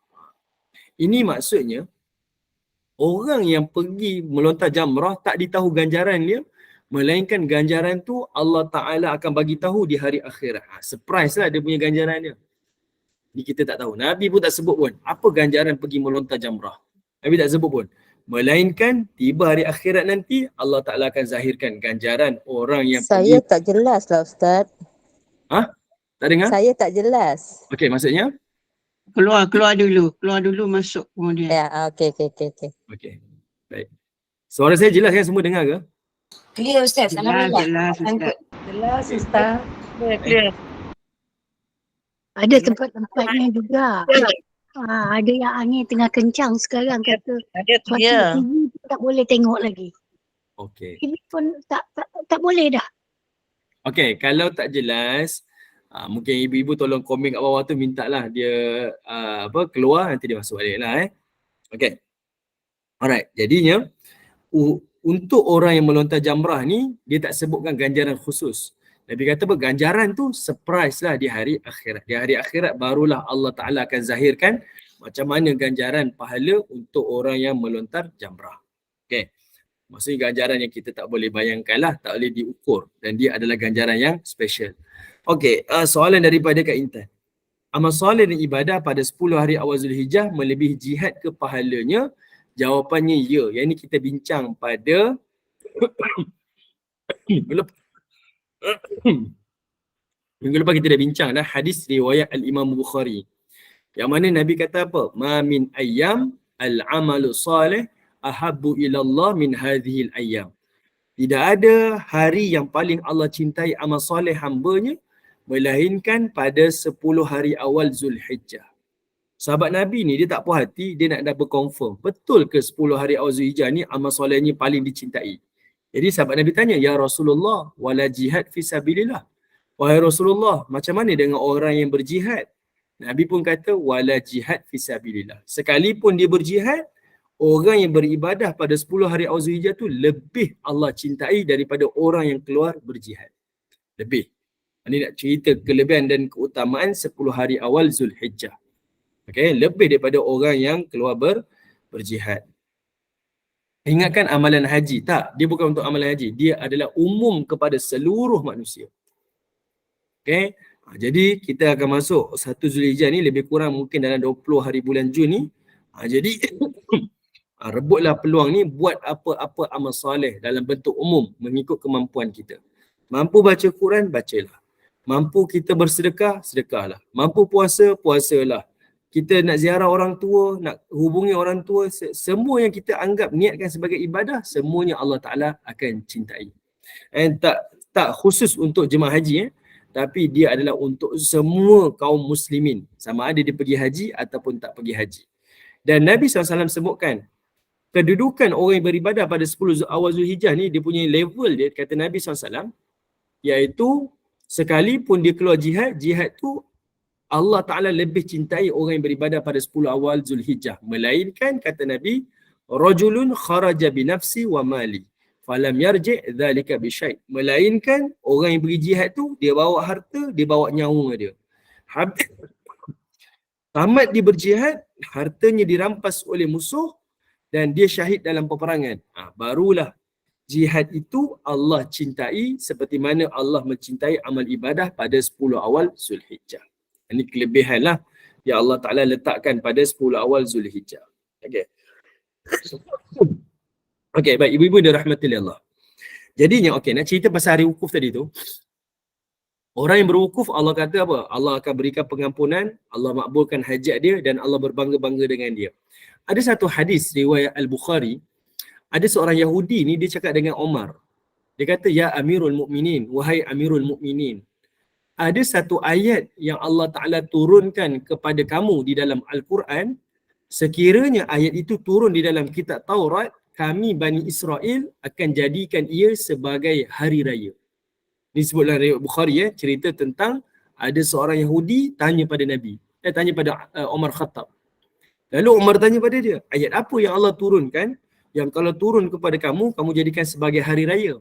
[SPEAKER 2] Ini maksudnya, Orang yang pergi melontar jamrah tak ditahu ganjaran dia, melainkan ganjaran tu Allah Ta'ala akan bagi tahu di hari akhirat. Surprise lah dia punya ganjaran dia. Ni kita tak tahu. Nabi pun tak sebut pun apa ganjaran pergi melontar jamrah. Nabi tak sebut pun. Melainkan tiba hari akhirat nanti Allah Ta'ala akan zahirkan ganjaran orang yang
[SPEAKER 4] Saya
[SPEAKER 2] pergi.
[SPEAKER 4] tak jelas lah Ustaz.
[SPEAKER 2] Tak dengar?
[SPEAKER 4] Saya tak jelas.
[SPEAKER 2] Okey, maksudnya?
[SPEAKER 5] Keluar dulu masuk kemudian.
[SPEAKER 4] Ya, okey.
[SPEAKER 2] Okey. Baik. Suara saya jelas kan? Semua dengar ke?
[SPEAKER 3] Clear Ustaz. Alhamdulillah.
[SPEAKER 5] Jelas Ustaz.
[SPEAKER 3] Sangkut.
[SPEAKER 1] Jelas Ustaz. Clear. Ada tempat-tempatnya juga. Ada yang angin tengah kencang sekarang kata.
[SPEAKER 4] Ada
[SPEAKER 1] Cuaca TV tak boleh tengok lagi.
[SPEAKER 2] Okey.
[SPEAKER 1] TV pun tak boleh dah.
[SPEAKER 2] Okey, kalau tak jelas, mungkin ibu-ibu tolong komen kat bawah tu, mintalah dia keluar, nanti dia masuk balik lah Okey. Alright, jadinya untuk orang yang melontar jamrah ni, dia tak sebutkan ganjaran khusus. Nabi kata ganjaran tu surprise lah di hari akhirat. Di hari akhirat barulah Allah Ta'ala akan zahirkan macam mana ganjaran pahala untuk orang yang melontar jamrah. Okey. Maksudnya ganjaran yang kita tak boleh bayangkan lah, tak boleh diukur, dan dia adalah ganjaran yang special. Okey, soalan daripada Kak Intan. Amal soleh dan ibadah pada 10 hari awal Zulhijjah melebihi jihad ke pahalanya? Jawapannya ya. Yang ini kita bincang pada minggu lepas kita dah bincang dah hadis riwayat Al-Imam Bukhari. Yang mana Nabi kata apa? Ma min ayyam al-amalu salih ahabbu ilallah min hadhil ayyam. Tidak ada hari yang paling Allah cintai amal soleh hambanya melainkan pada 10 hari awal Zulhijjah. Sahabat Nabi ni dia tak puas hati, dia nak double confirm. Betul ke 10 hari awal Zulhijjah ni amal solehnya paling dicintai? Jadi sahabat Nabi tanya, ya Rasulullah, wala jihad fi sabilillah. Wahai Rasulullah, macam mana dengan orang yang berjihad? Nabi pun kata, wala jihad fi sabilillah. Sekalipun dia berjihad, orang yang beribadah pada 10 hari awal Zulhijjah tu lebih Allah cintai daripada orang yang keluar berjihad. Lebih. Ini nak cerita kelebihan dan keutamaan 10 hari awal Zulhijjah. Okay, lebih daripada orang yang keluar berjihad. Ingatkan amalan haji. Tak, dia bukan untuk amalan haji. Dia adalah umum kepada seluruh manusia. Okay, jadi kita akan masuk 1 Zulhijjah ni lebih kurang mungkin dalam 20 hari bulan Jun ni. Jadi rebutlah peluang ni, buat apa-apa amal soleh dalam bentuk umum mengikut kemampuan kita. Mampu baca Quran, bacalah. Mampu kita bersedekah, sedekahlah. Mampu puasa, puasalah. Kita nak ziarah orang tua, nak hubungi orang tua, semua yang kita anggap niatkan sebagai ibadah, semuanya Allah Ta'ala akan cintai. And tak khusus untuk jemaah haji, tapi dia adalah untuk semua kaum muslimin. Sama ada dia pergi haji ataupun tak pergi haji. Dan Nabi SAW sebutkan, kedudukan orang yang beribadah pada 10 awal Zulhijjah ni, dia punya level dia, kata Nabi SAW, iaitu sekalipun dia keluar jihad, jihad tu Allah Ta'ala lebih cintai orang yang beribadah pada 10 awal Zulhijjah. Melainkan, kata Nabi, rajulun kharaja binafsi wa mali falam yarji' dhalika bisyai'. Melainkan, orang yang pergi jihad tu, dia bawa harta, dia bawa nyawa dia. Tamat dia berjihad, hartanya dirampas oleh musuh dan dia syahid dalam peperangan. Barulah jihad itu Allah cintai seperti mana Allah mencintai amal ibadah pada 10 awal Zulhijjah. Ini kelebihan lah yang Allah Ta'ala letakkan pada 10 awal Zulhijjah. Okey, baik, ibu-ibu dan rahmatullahi Allah. Jadinya, nak cerita pasal hari wukuf tadi tu. Orang yang berwukuf, Allah kata apa? Allah akan berikan pengampunan, Allah makbulkan hajat dia dan Allah berbangga-bangga dengan dia. Ada satu hadis riwayat Al-Bukhari, ada seorang Yahudi ni dia cakap dengan Omar. Dia kata, ya Amirul Mukminin, wahai Amirul Mukminin. Ada satu ayat yang Allah Ta'ala turunkan kepada kamu di dalam Al-Quran. Sekiranya ayat itu turun di dalam kitab Taurat, kami Bani Israel akan jadikan ia sebagai hari raya. Ini sebutlah riwayat Bukhari cerita tentang ada seorang Yahudi tanya pada Nabi. Tanya pada Umar Khattab. Lalu Umar tanya pada dia, ayat apa yang Allah turunkan yang kalau turun kepada kamu, kamu jadikan sebagai hari raya?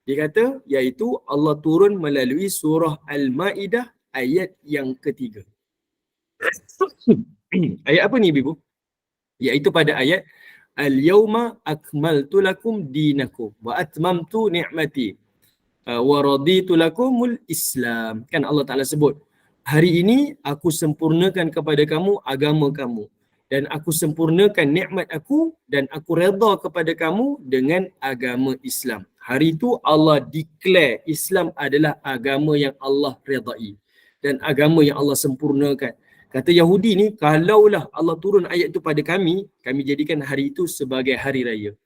[SPEAKER 2] Dia kata, iaitu Allah turun melalui surah Al-Ma'idah ayat yang ketiga. Ayat apa ni ibu? Iaitu pada ayat al-yawma akmaltu lakum dinakum wa atmamtu ni'mati wa raditu lakumul Islam. Kan Allah Ta'ala sebut, hari ini aku sempurnakan kepada kamu agama kamu dan aku sempurnakan nikmat aku dan aku redha kepada kamu dengan agama Islam. Hari itu Allah declare Islam adalah agama yang Allah redai dan agama yang Allah sempurnakan. Kata Yahudi ni, kalaulah Allah turun ayat itu pada kami jadikan hari itu sebagai hari raya.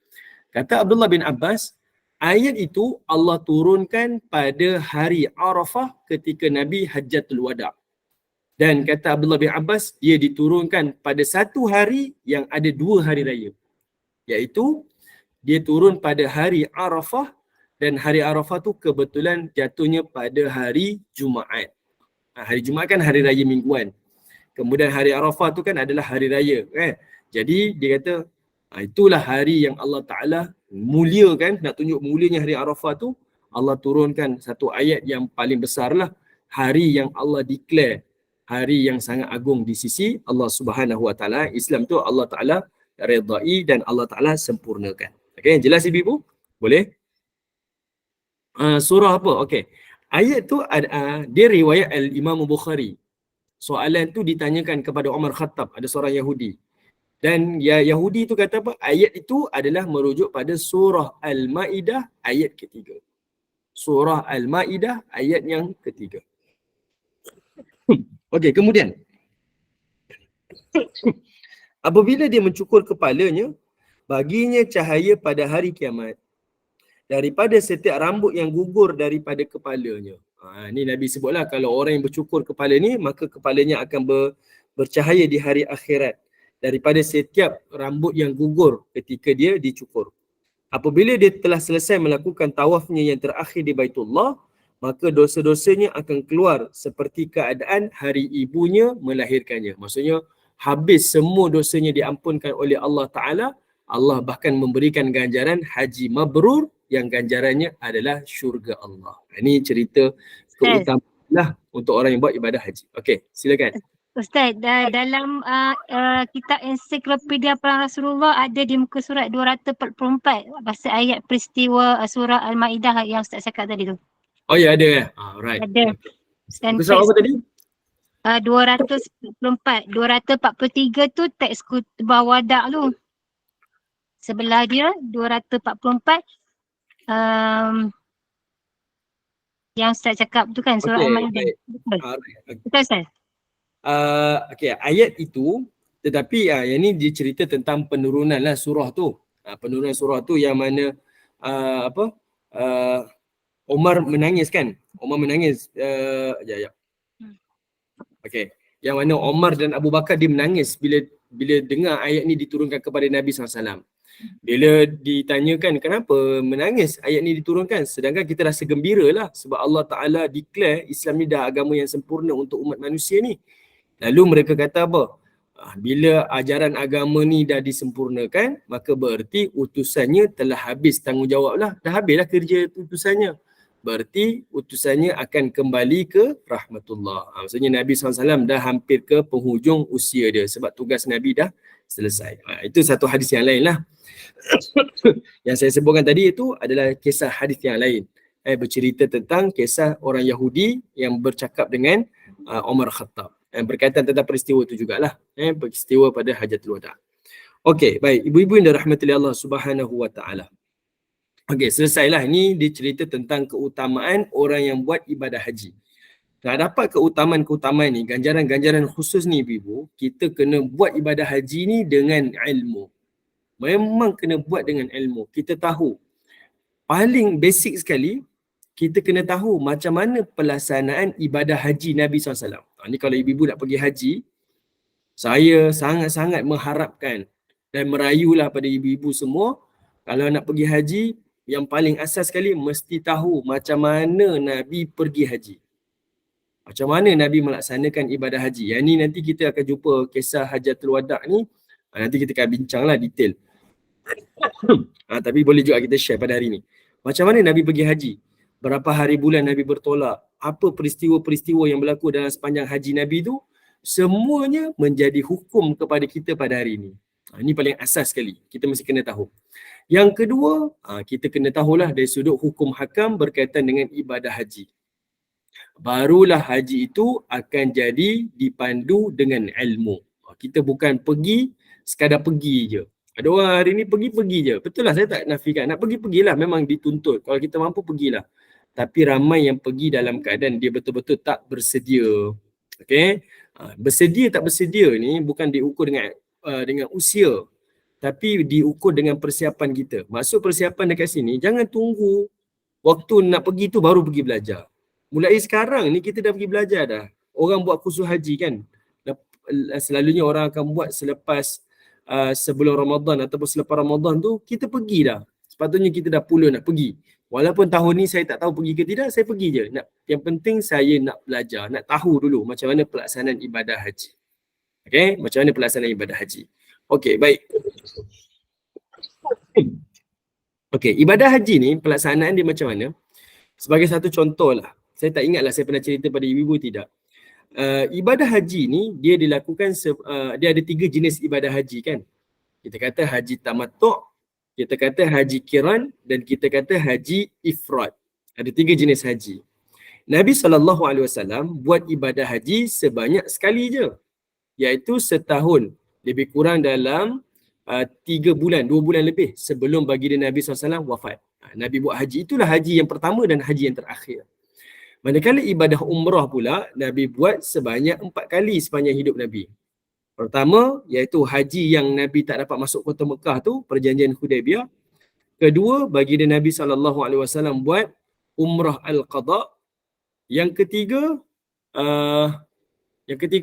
[SPEAKER 2] Kata Abdullah bin Abbas, ayat itu Allah turunkan pada hari Arafah ketika Nabi Hajjatul Wada'. Dan kata Abdullah bin Abbas, dia diturunkan pada satu hari yang ada dua hari raya. Iaitu, dia turun pada hari Arafah dan hari Arafah tu kebetulan jatuhnya pada hari Jumaat. Hari Jumaat kan hari raya mingguan. Kemudian hari Arafah tu kan adalah hari raya. Jadi dia kata, itulah hari yang Allah Ta'ala muliakan, nak tunjuk mulianya hari Arafah tu, Allah turunkan satu ayat yang paling besar lah. Hari yang Allah declare, hari yang sangat agung di sisi Allah Subhanahu Wa Ta'ala. Islam tu Allah Ta'ala redai dan Allah Ta'ala sempurnakan. Okay, jelas ibu-ibu? Boleh? Surah apa? Okay. Ayat tu dia riwayat Al-Imam Bukhari. Soalan tu ditanyakan kepada Umar Khattab, ada seorang Yahudi. Dan Yahudi tu kata apa? Ayat itu adalah merujuk pada surah Al-Ma'idah ayat ketiga. Surah Al-Ma'idah ayat yang ketiga. Okey, kemudian. Apabila dia mencukur kepalanya, baginya cahaya pada hari kiamat daripada setiap rambut yang gugur daripada kepalanya. Ni Nabi sebutlah, kalau orang yang bercukur kepala ni, maka kepalanya akan bercahaya di hari akhirat daripada setiap rambut yang gugur ketika dia dicukur. Apabila dia telah selesai melakukan tawafnya yang terakhir di Baitullah, maka dosa-dosanya akan keluar seperti keadaan hari ibunya melahirkannya. Maksudnya habis semua dosanya diampunkan oleh Allah Ta'ala. Allah bahkan memberikan ganjaran haji mabrur yang ganjarannya adalah syurga Allah. Ini cerita keutamaan lah untuk orang yang buat ibadah haji. Okey, silakan.
[SPEAKER 1] Ustaz, dalam kitab ensiklopedia Perang Rasulullah ada di muka surat 244 bahasa ayat peristiwa surah Al-Ma'idah yang Ustaz cakap tadi tu.
[SPEAKER 2] Oh ya, ada ya. Right.
[SPEAKER 1] Ada. Dan
[SPEAKER 2] muka surat apa tadi?
[SPEAKER 1] 244. 243 tu teks khutbah wada' tu. Sebelah dia 244 yang Ustaz cakap tu kan surah Al-Ma'idah. Betul. Betul Ustaz?
[SPEAKER 2] Okey, ayat itu, tetapi yang ni dia cerita tentang penurunan lah surah tu. Penurunan surah tu yang mana Umar menangis kan? Umar menangis. Okey, yang mana Umar dan Abu Bakar dia menangis bila dengar ayat ni diturunkan kepada Nabi SAW. Bila ditanyakan kenapa menangis ayat ni diturunkan, sedangkan kita rasa gembira lah sebab Allah Ta'ala declare Islam ni dah agama yang sempurna untuk umat manusia ni. Lalu mereka kata apa? Bila ajaran agama ni dah disempurnakan, maka berarti utusannya telah habis tanggungjawab lah. Dah habis lah kerja utusannya. Berarti utusannya akan kembali ke rahmatullah. Maksudnya Nabi SAW dah hampir ke penghujung usia dia sebab tugas Nabi dah selesai. Itu satu hadis yang lain lah. Yang saya sebutkan tadi itu adalah kisah hadis yang lain. Bercerita tentang kisah orang Yahudi yang bercakap dengan Umar Khattab. Berkaitan tentang peristiwa itu jugalah. Peristiwa pada Hajatul Wada'. Okey, baik. Ibu-ibu yang dirahmati Allah Subhanahu Wa Ta'ala. Okey, selesailah. Ini dia cerita tentang keutamaan orang yang buat ibadah haji. Nak dapat keutamaan-keutamaan ni, ganjaran-ganjaran khusus ni ibu-ibu, kita kena buat ibadah haji ni dengan ilmu. Memang kena buat dengan ilmu. Kita tahu. Paling basic sekali, kita kena tahu macam mana pelaksanaan ibadah haji Nabi SAW. Ni kalau ibu-ibu nak pergi haji, saya sangat-sangat mengharapkan dan merayulah pada ibu-ibu semua, kalau nak pergi haji, yang paling asas sekali mesti tahu macam mana Nabi pergi haji. Macam mana Nabi melaksanakan ibadah haji. Yang ni nanti kita akan jumpa kisah Hajatul Wada' ni. Nanti kita akan bincanglah detail. Tapi boleh juga kita share pada hari ni. Macam mana Nabi pergi haji? Berapa hari bulan Nabi bertolak? Apa peristiwa-peristiwa yang berlaku dalam sepanjang haji Nabi tu? Semuanya menjadi hukum kepada kita pada hari ini. Ini paling asas sekali. Kita mesti kena tahu. Yang kedua, kita kena tahulah dari sudut hukum hakam berkaitan dengan ibadah haji. Barulah haji itu akan jadi dipandu dengan ilmu. Kita bukan pergi sekadar pergi je. Ada orang hari ni pergi-pergi je. Betul lah, saya tak nafikan. Nak pergi-pergilah, memang dituntut. Kalau kita mampu, pergilah. Tapi ramai yang pergi dalam keadaan dia betul-betul tak bersedia. Okay? Bersedia tak bersedia ni bukan diukur dengan usia. Tapi diukur dengan persiapan kita. Maksud persiapan dekat sini, jangan tunggu waktu nak pergi tu baru pergi belajar. Mulai sekarang ni kita dah pergi belajar dah. Orang buat kursus haji kan. Selalunya orang akan buat selepas sebelum Ramadan ataupun selepas Ramadan tu kita pergi dah. Sepatutnya kita dah pula nak pergi. Walaupun tahun ni saya tak tahu pergi ke tidak, saya pergi je. Yang penting saya nak belajar, nak tahu dulu macam mana pelaksanaan ibadah haji. Okay, macam mana pelaksanaan ibadah haji. Okay, baik. Okay, ibadah haji ni pelaksanaan dia macam mana? Sebagai satu contoh lah. Saya tak ingatlah saya pernah cerita pada ibu-ibu tidak. Ibadah haji ni dia dilakukan, dia ada 3 jenis ibadah haji kan. Kita kata haji tamattu', kita kata haji kiran dan kita kata haji ifrad. Ada 3 jenis haji. Nabi SAW buat ibadah haji sebanyak sekali je. Iaitu setahun. Lebih kurang dalam 3 bulan, 2 bulan lebih sebelum baginda Nabi SAW wafat. Nabi buat haji, itulah haji yang pertama dan haji yang terakhir. Manakala ibadah umrah pula, Nabi buat sebanyak 4 kali sepanjang hidup Nabi. Pertama, iaitu haji yang Nabi tak dapat masuk kota Mekah tu, perjanjian Hudaibiyah. Kedua, baginda Nabi SAW buat umrah al-qada. Yang ketiga,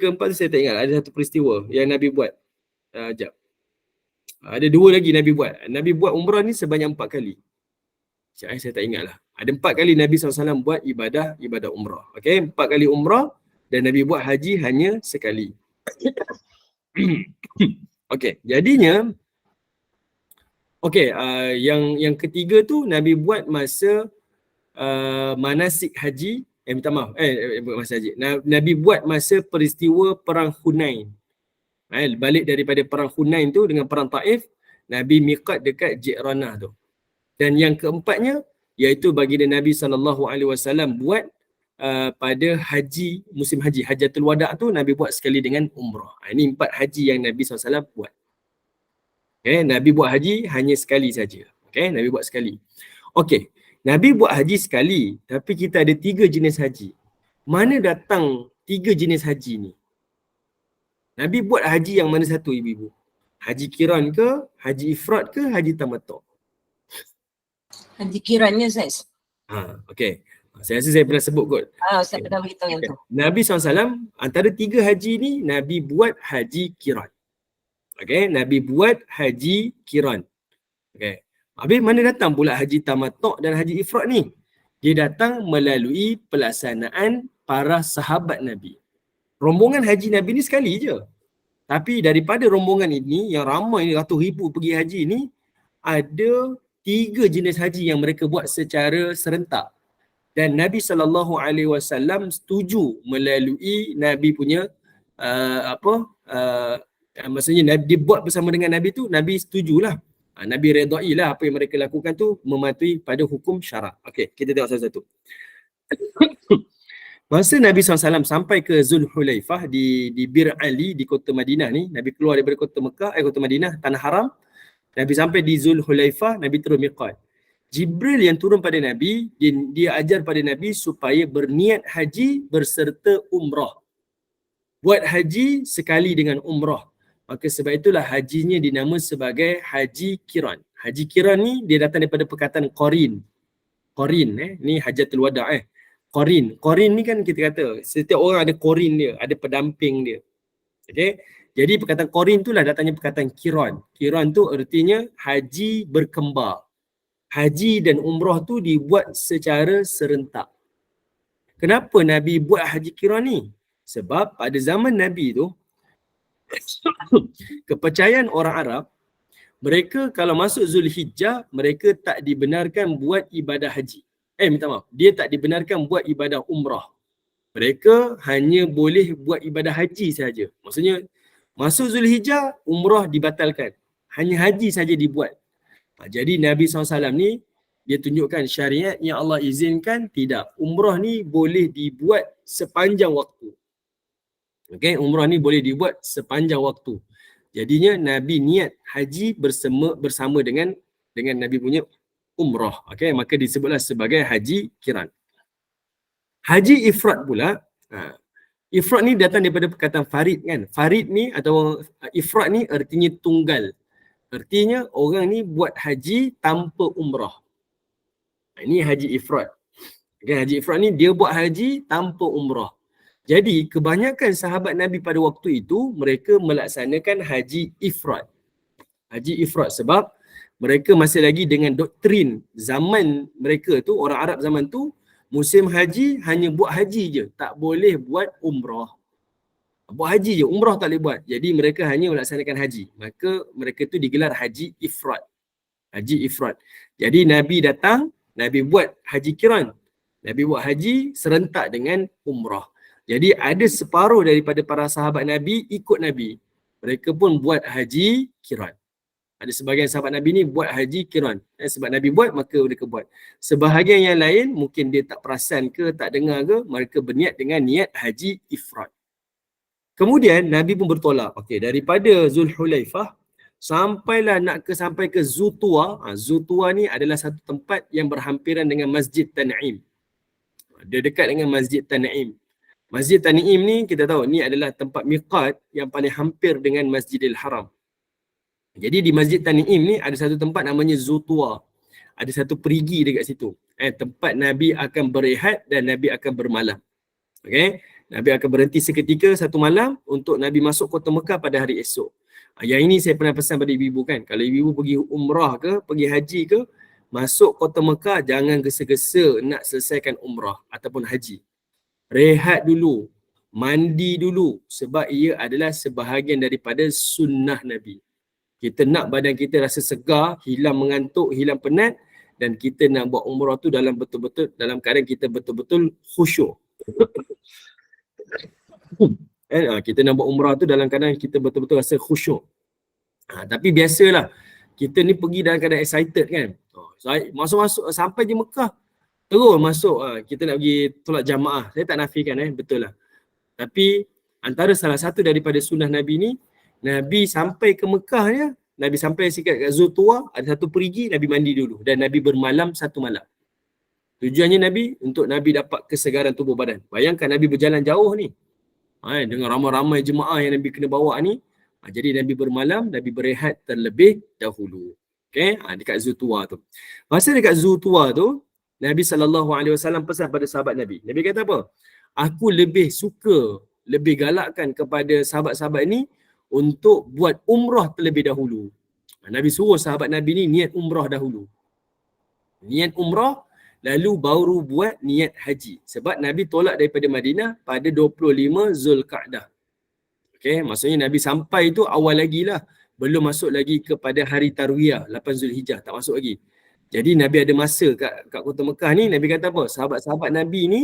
[SPEAKER 2] empat tu saya tak ingat. Ada satu peristiwa yang Nabi buat. Ada 2 lagi Nabi buat. Nabi buat umrah ni sebanyak 4 kali. Saya tak ingat lah. Ada 4 kali Nabi SAW buat ibadah umrah. Okay, 4 kali umrah dan Nabi buat haji hanya sekali. Okay, jadinya yang ketiga tu Nabi buat masa manasik haji, minta maaf, masa haji. Nabi buat masa peristiwa perang Hunain. Balik daripada perang Hunain tu dengan perang Taif, Nabi miqat dekat Ji'ranah tu. Dan yang keempatnya iaitu baginda Nabi SAW buat pada haji, musim haji, Hajatul Wada' tu Nabi buat sekali dengan umrah. Ini 4 haji yang Nabi SAW buat. Okay, Nabi buat haji hanya sekali saja. Okay, Nabi buat sekali. Okay, Nabi buat haji sekali, tapi kita ada 3 jenis haji. Mana datang 3 jenis haji ni? Nabi buat haji yang mana satu ibu-ibu? Haji kiran ke, haji ifrad ke, haji tamattu'?
[SPEAKER 3] Haji kirannya Ustaz.
[SPEAKER 2] Okay. Saya rasa saya pernah sebut kot.
[SPEAKER 3] Ustaz pernah beritahu yang tu.
[SPEAKER 2] Nabi SAW antara 3 haji ni Nabi buat haji kiran. Okay, Nabi buat haji kiran. Okay. Habis mana datang pula haji tamattu' dan haji ifrad ni? Dia datang melalui pelaksanaan para sahabat Nabi. Rombongan haji Nabi ni sekali je. Tapi daripada rombongan ini yang ramai ni, ratus ribu pergi haji ni, ada 3 jenis haji yang mereka buat secara serentak. Dan Nabi SAW setuju melalui Nabi punya maksudnya Nabi buat bersama dengan Nabi tu, Nabi setujulah. Nabi redai lah apa yang mereka lakukan tu mematuhi pada hukum syarak. Okey, kita tengok satu-satu. Masa Nabi SAW sampai ke Zulhulaifah di Bir Ali di kota Madinah ni, Nabi keluar daripada kota Mekah, kota Madinah, tanah haram. Nabi sampai di Zulhulaifah, Nabi terus miqat. Jibril yang turun pada Nabi, dia ajar pada Nabi supaya berniat haji berserta umrah. Buat haji sekali dengan umrah. Maka sebab itulah hajinya dinama sebagai haji kiran. Haji kiran ni dia datang daripada perkataan qarin. Qarin ni Hajatul Wada'. Qarin ni kan kita kata setiap orang ada qarin dia, ada pendamping dia. Okey. Jadi perkataan qarin tu lah datangnya perkataan kiran. Kiran tu artinya haji berkembar. Haji dan umrah tu dibuat secara serentak. Kenapa Nabi buat haji kiran ni? Sebab pada zaman Nabi tu kepercayaan orang Arab, mereka kalau masuk Zulhijjah, mereka tak dibenarkan buat ibadah haji. Minta maaf, dia tak dibenarkan buat ibadah umrah. Mereka hanya boleh buat ibadah haji saja. Maksudnya Masuk Zulhijjah, umrah dibatalkan. Hanya haji saja dibuat. Jadi Nabi SAW ni, dia tunjukkan syariat yang Allah izinkan, tidak. Umrah ni boleh dibuat sepanjang waktu. Okay, umrah ni boleh dibuat sepanjang waktu. Jadinya Nabi niat haji bersama dengan Nabi punya umrah. Okay, maka disebutlah sebagai haji kiran. Haji ifrad pula, ifrad ni datang daripada perkataan farid kan. Farid ni atau ifrad ni artinya tunggal. Artinya orang ni buat haji tanpa umrah. Ini haji ifrad. Okay, haji ifrad ni dia buat haji tanpa umrah. Jadi kebanyakan sahabat Nabi pada waktu itu mereka melaksanakan haji ifrad. Haji ifrad sebab mereka masih lagi dengan doktrin zaman mereka tu, orang Arab zaman tu, musim haji hanya buat haji je, tak boleh buat umrah. Buat haji je, umrah tak boleh buat. Jadi mereka hanya melaksanakan haji. Maka mereka tu digelar haji ifrad. Haji ifrad. Jadi Nabi datang, Nabi buat haji kiran. Nabi buat haji serentak dengan umrah. Jadi ada separuh daripada para sahabat Nabi ikut Nabi. Mereka pun buat haji kiran. Ada sebahagian sahabat Nabi ni buat haji kiran. Sebab Nabi buat, maka mereka buat. Sebahagian yang lain, mungkin dia tak perasan ke, tak dengar ke, mereka berniat dengan niat haji ifrad. Kemudian Nabi pun bertolak. Okey, daripada Zulhulaifah sampailah nak sampai ke Zutua. Zutua ni adalah satu tempat yang berhampiran dengan Masjid Tan'im. Dia dekat dengan Masjid Tan'im. Masjid Tan'im ni kita tahu ni adalah tempat miqat yang paling hampir dengan Masjidil Haram. Jadi di Masjid Tan'im ni ada satu tempat namanya Zutua. Ada satu perigi dekat situ. Tempat Nabi akan berehat dan Nabi akan bermalam. Okey, Nabi akan berhenti seketika satu malam untuk Nabi masuk kota Mekah pada hari esok. Yang ini saya pernah pesan pada ibu-ibu kan, kalau ibu-ibu pergi umrah ke, pergi haji ke, masuk kota Mekah jangan gesa-gesa nak selesaikan umrah ataupun haji. Rehat dulu, mandi dulu sebab ia adalah sebahagian daripada sunnah Nabi. Kita nak badan kita rasa segar, hilang mengantuk, hilang penat, dan kita nak buat umrah tu dalam betul-betul, dalam keadaan kita betul-betul khusyuk. Kita nak buat umrah tu dalam keadaan kita betul-betul rasa khusyuk. Tapi biasalah, kita ni pergi dalam keadaan excited kan. Masuk-masuk sampai di Mekah, terus masuk, kita nak pergi tolak jamaah. Saya tak nafikan, betul lah. Tapi antara salah satu daripada sunnah Nabi ni, Nabi sampai ke Mekah ya, Nabi sampai sikit kat Zutua, ada satu perigi, Nabi mandi dulu dan Nabi bermalam satu malam. Tujuannya Nabi untuk Nabi dapat kesegaran tubuh badan. Bayangkan Nabi berjalan jauh ni. Dengan ramai-ramai jemaah yang Nabi kena bawa ni. Jadi Nabi bermalam, Nabi berehat terlebih dahulu. Okay, dekat Zutua tu. Masa dekat Zutua tu, Nabi SAW pesan pada sahabat Nabi. Nabi kata apa? Aku lebih suka, lebih galakkan kepada sahabat-sahabat ni untuk buat umrah terlebih dahulu. Nabi suruh sahabat Nabi ni niat umrah dahulu. Niat umrah, lalu baru buat niat haji. Sebab Nabi tolak daripada Madinah pada 25 Zulkaadah. Okay, maksudnya Nabi sampai tu awal lagi lah. Belum masuk lagi kepada hari Tarwiyah, 8 Zulhijjah, tak masuk lagi. Jadi Nabi ada masa kat kota Mekah ni, Nabi kata apa? Sahabat-sahabat Nabi ni,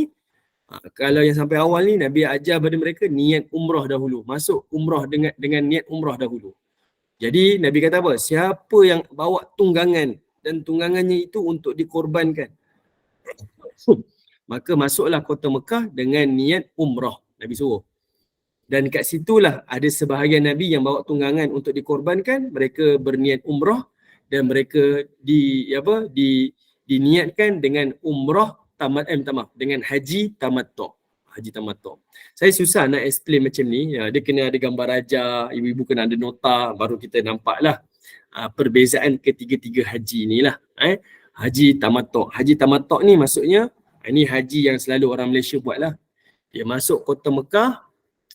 [SPEAKER 2] kalau yang sampai awal ni, Nabi ajar pada mereka niat umrah dahulu. Masuk umrah dengan niat umrah dahulu. Jadi Nabi kata apa? Siapa yang bawa tunggangan dan tunggangannya itu untuk dikorbankan, maka masuklah kota Mekah dengan niat umrah. Nabi suruh. Dan kat situlah ada sebahagian Nabi yang bawa tunggangan untuk dikorbankan, mereka berniat umrah dan mereka diniatkan dengan umrah dengan haji tamattu. Haji tamattu. Saya susah nak explain macam ni. Dia kena ada gambar raja, ibu-ibu kena ada nota, baru kita nampaklah perbezaan ketiga-tiga haji ni lah. Haji tamattu. Haji tamattu ni maksudnya, ini haji yang selalu orang Malaysia buat lah. Dia masuk kota Mekah,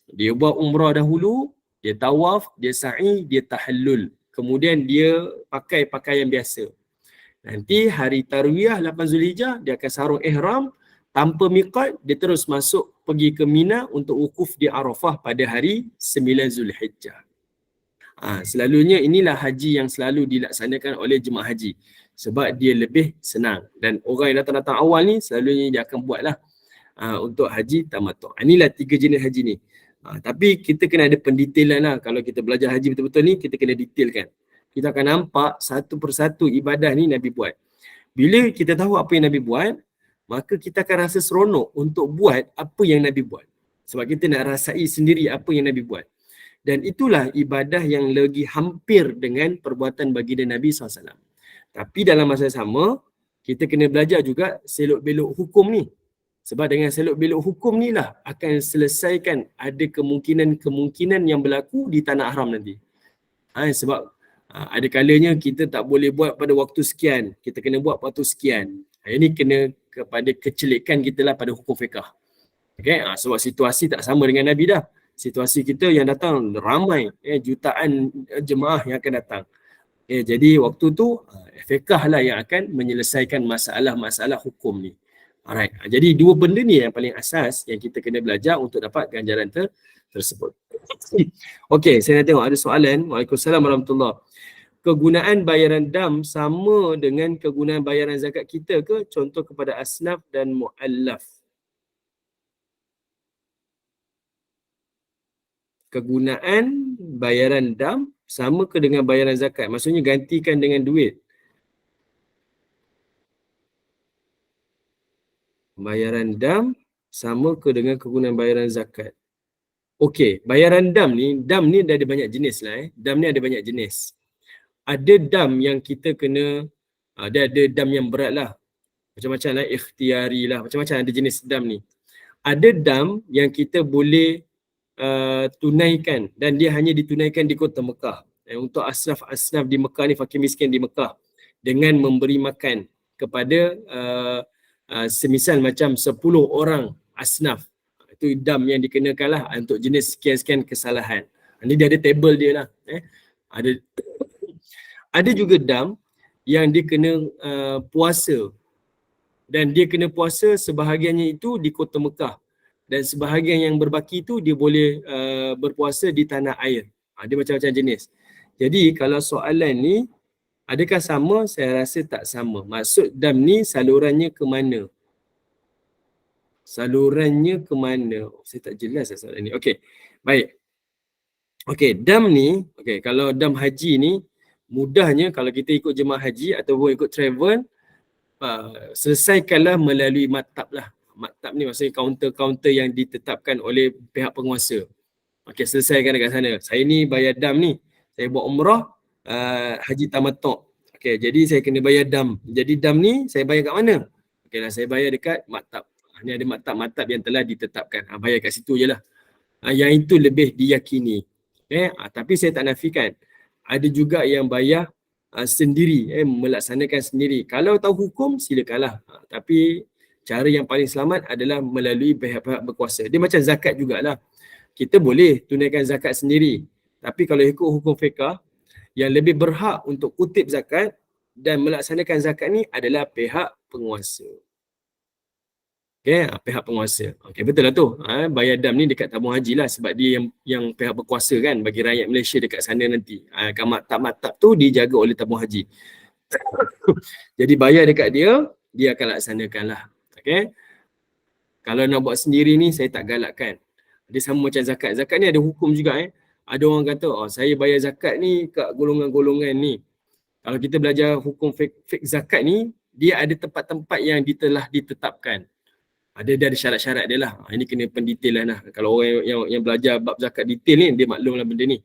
[SPEAKER 2] dia buat umrah dahulu, dia tawaf, dia sa'i, dia tahallul. Kemudian dia pakai pakaian biasa. Nanti hari Tarwiyah 8 Zulhijjah, dia akan sarung ihram tanpa miqat, dia terus masuk pergi ke Mina untuk wukuf di Arafah pada hari 9 Zulhijjah. Selalunya inilah haji yang selalu dilaksanakan oleh jemaah haji. Sebab dia lebih senang. Dan orang yang datang-datang awal ni, selalunya dia akan buatlah untuk haji tamattu. Inilah tiga jenis haji ni. Tapi kita kena ada pendetailan lah. Kalau kita belajar haji betul-betul ni, kita kena detailkan. Kita akan nampak satu persatu ibadah ni Nabi buat. Bila kita tahu apa yang Nabi buat, maka kita akan rasa seronok untuk buat apa yang Nabi buat. Sebab kita nak rasai sendiri apa yang Nabi buat. Dan itulah ibadah yang lagi hampir dengan perbuatan baginda Nabi SAW. Tapi dalam masa sama, kita kena belajar juga selok-belok hukum ni. Sebab dengan selok-belok hukum ni lah akan selesaikan ada kemungkinan-kemungkinan yang berlaku di tanah haram nanti. Sebab ada kalanya kita tak boleh buat pada waktu sekian, kita kena buat waktu sekian. Ini kena kepada kecelikan kita lah pada hukum fiqah. Okay? Sebab situasi tak sama dengan Nabi dah. Situasi kita yang datang ramai, jutaan jemaah yang akan datang. Jadi waktu tu fiqah lah yang akan menyelesaikan masalah-masalah hukum ni. Alright. Jadi dua benda ni yang paling asas yang kita kena belajar untuk dapat ganjaran tersebut. Okey, saya nak tengok ada soalan. Waalaikumsalam warahmatullahi. Kegunaan bayaran dam sama dengan kegunaan bayaran zakat kita ke? Contoh kepada asnaf dan muallaf. Kegunaan bayaran dam sama ke dengan bayaran zakat? Maksudnya gantikan dengan duit. Bayaran dam sama ke dengan kegunaan bayaran zakat? Okey, bayaran dam ni ada banyak jenis lah. Dam ni ada banyak jenis. Ada dam yang kita kena, ada dam yang berat lah. Macam-macam lah, ikhtiari lah. Macam-macam ada jenis dam ni. Ada dam yang kita boleh tunaikan dan dia hanya ditunaikan di kota Mekah. Untuk asnaf di Mekah ni, fakir miskin di Mekah, dengan memberi makan kepada semisal macam 10 orang asnaf. Itu dam yang dikenakan lah untuk jenis sekian-sekian kesalahan. Ini dia ada table dia lah. Ada juga dam yang dia kena puasa. Dan dia kena puasa sebahagiannya itu di kota Mekah. Dan sebahagian yang berbaki itu dia boleh berpuasa di tanah air. Dia macam-macam jenis. Jadi kalau soalan ni, adakah sama? Saya rasa tak sama. Maksud dam ni salurannya ke mana? Salurannya ke mana? Saya tak jelas lah soalan ni. Okey, baik. Okey, dam ni, kalau dam haji ni, mudahnya kalau kita ikut jemaah haji ataupun ikut travel, selesaikanlah melalui maktab lah. Maktab ni maksudnya kaunter-kaunter yang ditetapkan oleh pihak penguasa. Okey, selesaikan dekat sana. Saya ni bayar dam ni. Saya buat umrah, haji tamattu'. Okey, jadi saya kena bayar dam. Jadi dam ni saya bayar kat mana? Okeylah, saya bayar dekat maktab. Ni ada maktab-maktab yang telah ditetapkan. Bayar kat situ je lah. Yang itu lebih diyakini. Tapi saya tak nafikan. Ada juga yang bayar sendiri, melaksanakan sendiri. Kalau tahu hukum, silakanlah. Tapi cara yang paling selamat adalah melalui pihak-pihak berkuasa. Dia macam zakat jugalah. Kita boleh tunaikan zakat sendiri. Tapi kalau ikut hukum fiqah, yang lebih berhak untuk kutip zakat dan melaksanakan zakat ni adalah pihak penguasa. Pihak penguasa. Betul lah tu. Bayar dam ni dekat tabung haji lah, sebab dia yang pihak berkuasa kan bagi rakyat Malaysia dekat sana nanti. Maktab-maktab tu dijaga oleh tabung haji. Jadi bayar dekat dia akan laksanakan lah. Kalau nak buat sendiri ni saya tak galakkan. Dia sama macam zakat. Zakat ni ada hukum juga. Ada orang kata, saya bayar zakat ni kat golongan-golongan ni. Kalau kita belajar hukum fik zakat ni, dia ada tempat-tempat yang telah ditetapkan. Dia ada syarat-syarat dia lah. Ini kena pendetailan lah. Kalau orang yang belajar bab zakat detail ni, dia maklum lah benda ni.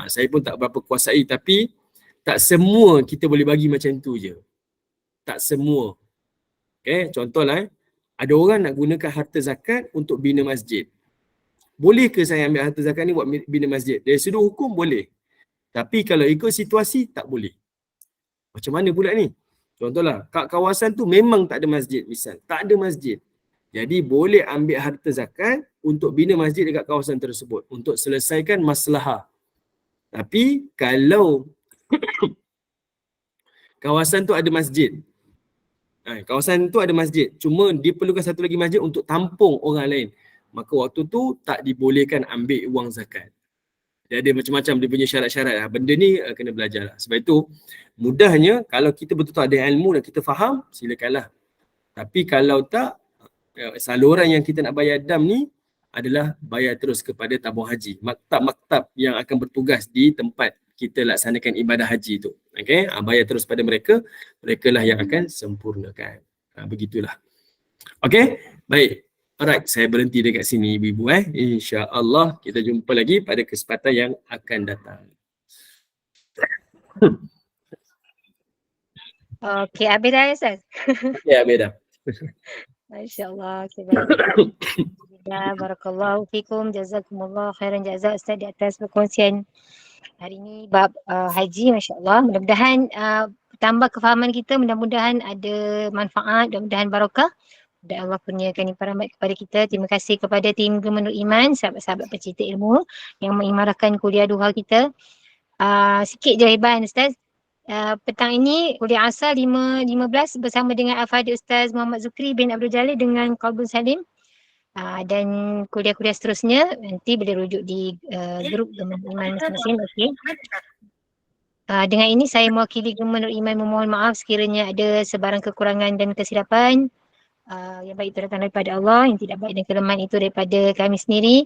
[SPEAKER 2] Saya pun tak berapa kuasai, tapi tak semua kita boleh bagi macam tu je. Tak semua. Contohlah, ada orang nak gunakan harta zakat untuk bina masjid. Boleh ke saya ambil harta zakat ni buat bina masjid? Dari sudut hukum boleh. Tapi kalau ikut situasi, tak boleh. Macam mana pula ni? Contohlah, kat kawasan tu memang tak ada masjid misal. Tak ada masjid. Jadi boleh ambil harta zakat untuk bina masjid dekat kawasan tersebut. Untuk selesaikan maslahah. Tapi kalau kawasan tu ada masjid. Kawasan tu ada masjid. Cuma dia perlukan satu lagi masjid untuk tampung orang lain. Maka waktu tu tak dibolehkan ambil wang zakat. Dia ada macam-macam dia punya syarat-syarat lah. Benda ni kena belajar lah. Sebab itu mudahnya kalau kita betul-betul ada ilmu dan kita faham, silakanlah. Tapi kalau tak, saluran yang kita nak bayar dam ni adalah bayar terus kepada tabung haji, maktab-maktab yang akan bertugas di tempat kita laksanakan ibadah haji tu. Okey, bayar terus pada mereka, mereka lah yang akan sempurnakan. Begitulah. Okey, baik. Alright, saya berhenti dekat sini ibu-ibu. InsyaAllah kita jumpa lagi pada kesempatan yang akan datang.
[SPEAKER 1] Okey, habis dah Ustaz?
[SPEAKER 2] Ya, beda.
[SPEAKER 1] InsyaAllah. Okay, baik. Ya, barakallahu fikum, jazakumullah khairan jazak Ustaz di atas perkongsian hari ini bab haji, masya-Allah. Mudah-mudahan tambah kefahaman kita, mudah-mudahan ada manfaat, mudah-mudahan barakah. Dan Allah kurniakan limpahan rahmat kepada kita. Terima kasih kepada tim Gemenur Iman, sahabat-sahabat pencinta ilmu yang mengimarahkan kuliah duha kita. Sikit je hebat Ustaz. Petang ini kuliah asal 5.15 bersama dengan Al-Fadhil Ustaz Muhammad Zukri bin Abdul Jalil dengan Qalbun Salim. Dan kuliah-kuliah seterusnya nanti boleh rujuk di grup Gemenur Iman masing-masing. Okay. Dengan ini saya mewakili Gemenur Iman memohon maaf sekiranya ada sebarang kekurangan dan kesilapan. Yang baik itu datang daripada Allah, yang tidak baik dan kelemahan itu daripada kami sendiri.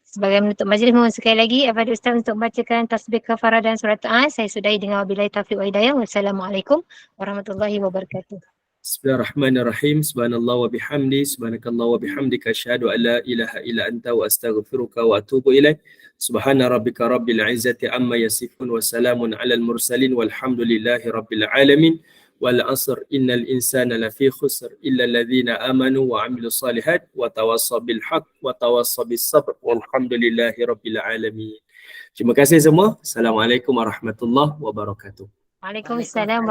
[SPEAKER 1] Sebagai menutup majlis, mohon sekali lagi Al-Fadhil Ustaz untuk membacakan tasbih kafarah dan surat Ta'a. Saya sudahi dengan wabillahi taufiq wa hidayah. Wassalamualaikum warahmatullahi wabarakatuh.
[SPEAKER 2] Bismillahirrahmanirrahim. Subhanallah wa bihamdi, subhanakallah wa bihamdika, asyhadu an la ilaha illa anta wa astaghfiruka wa atubu ilaik. Subhana rabbika rabbil izzati amma yasifun wa salamun alal mursalin walhamdulillahi rabbil alamin. Wal asr innal insana lafi khusr illa alladhina amanu wa amilus salihat wa tawassaw bil haqq wa tawassaw bis sabr walhamdulillahi rabbil alamin. Terima kasih semua. Assalamualaikum warahmatullahi wabarakatuh.
[SPEAKER 1] Waalaikumsalam.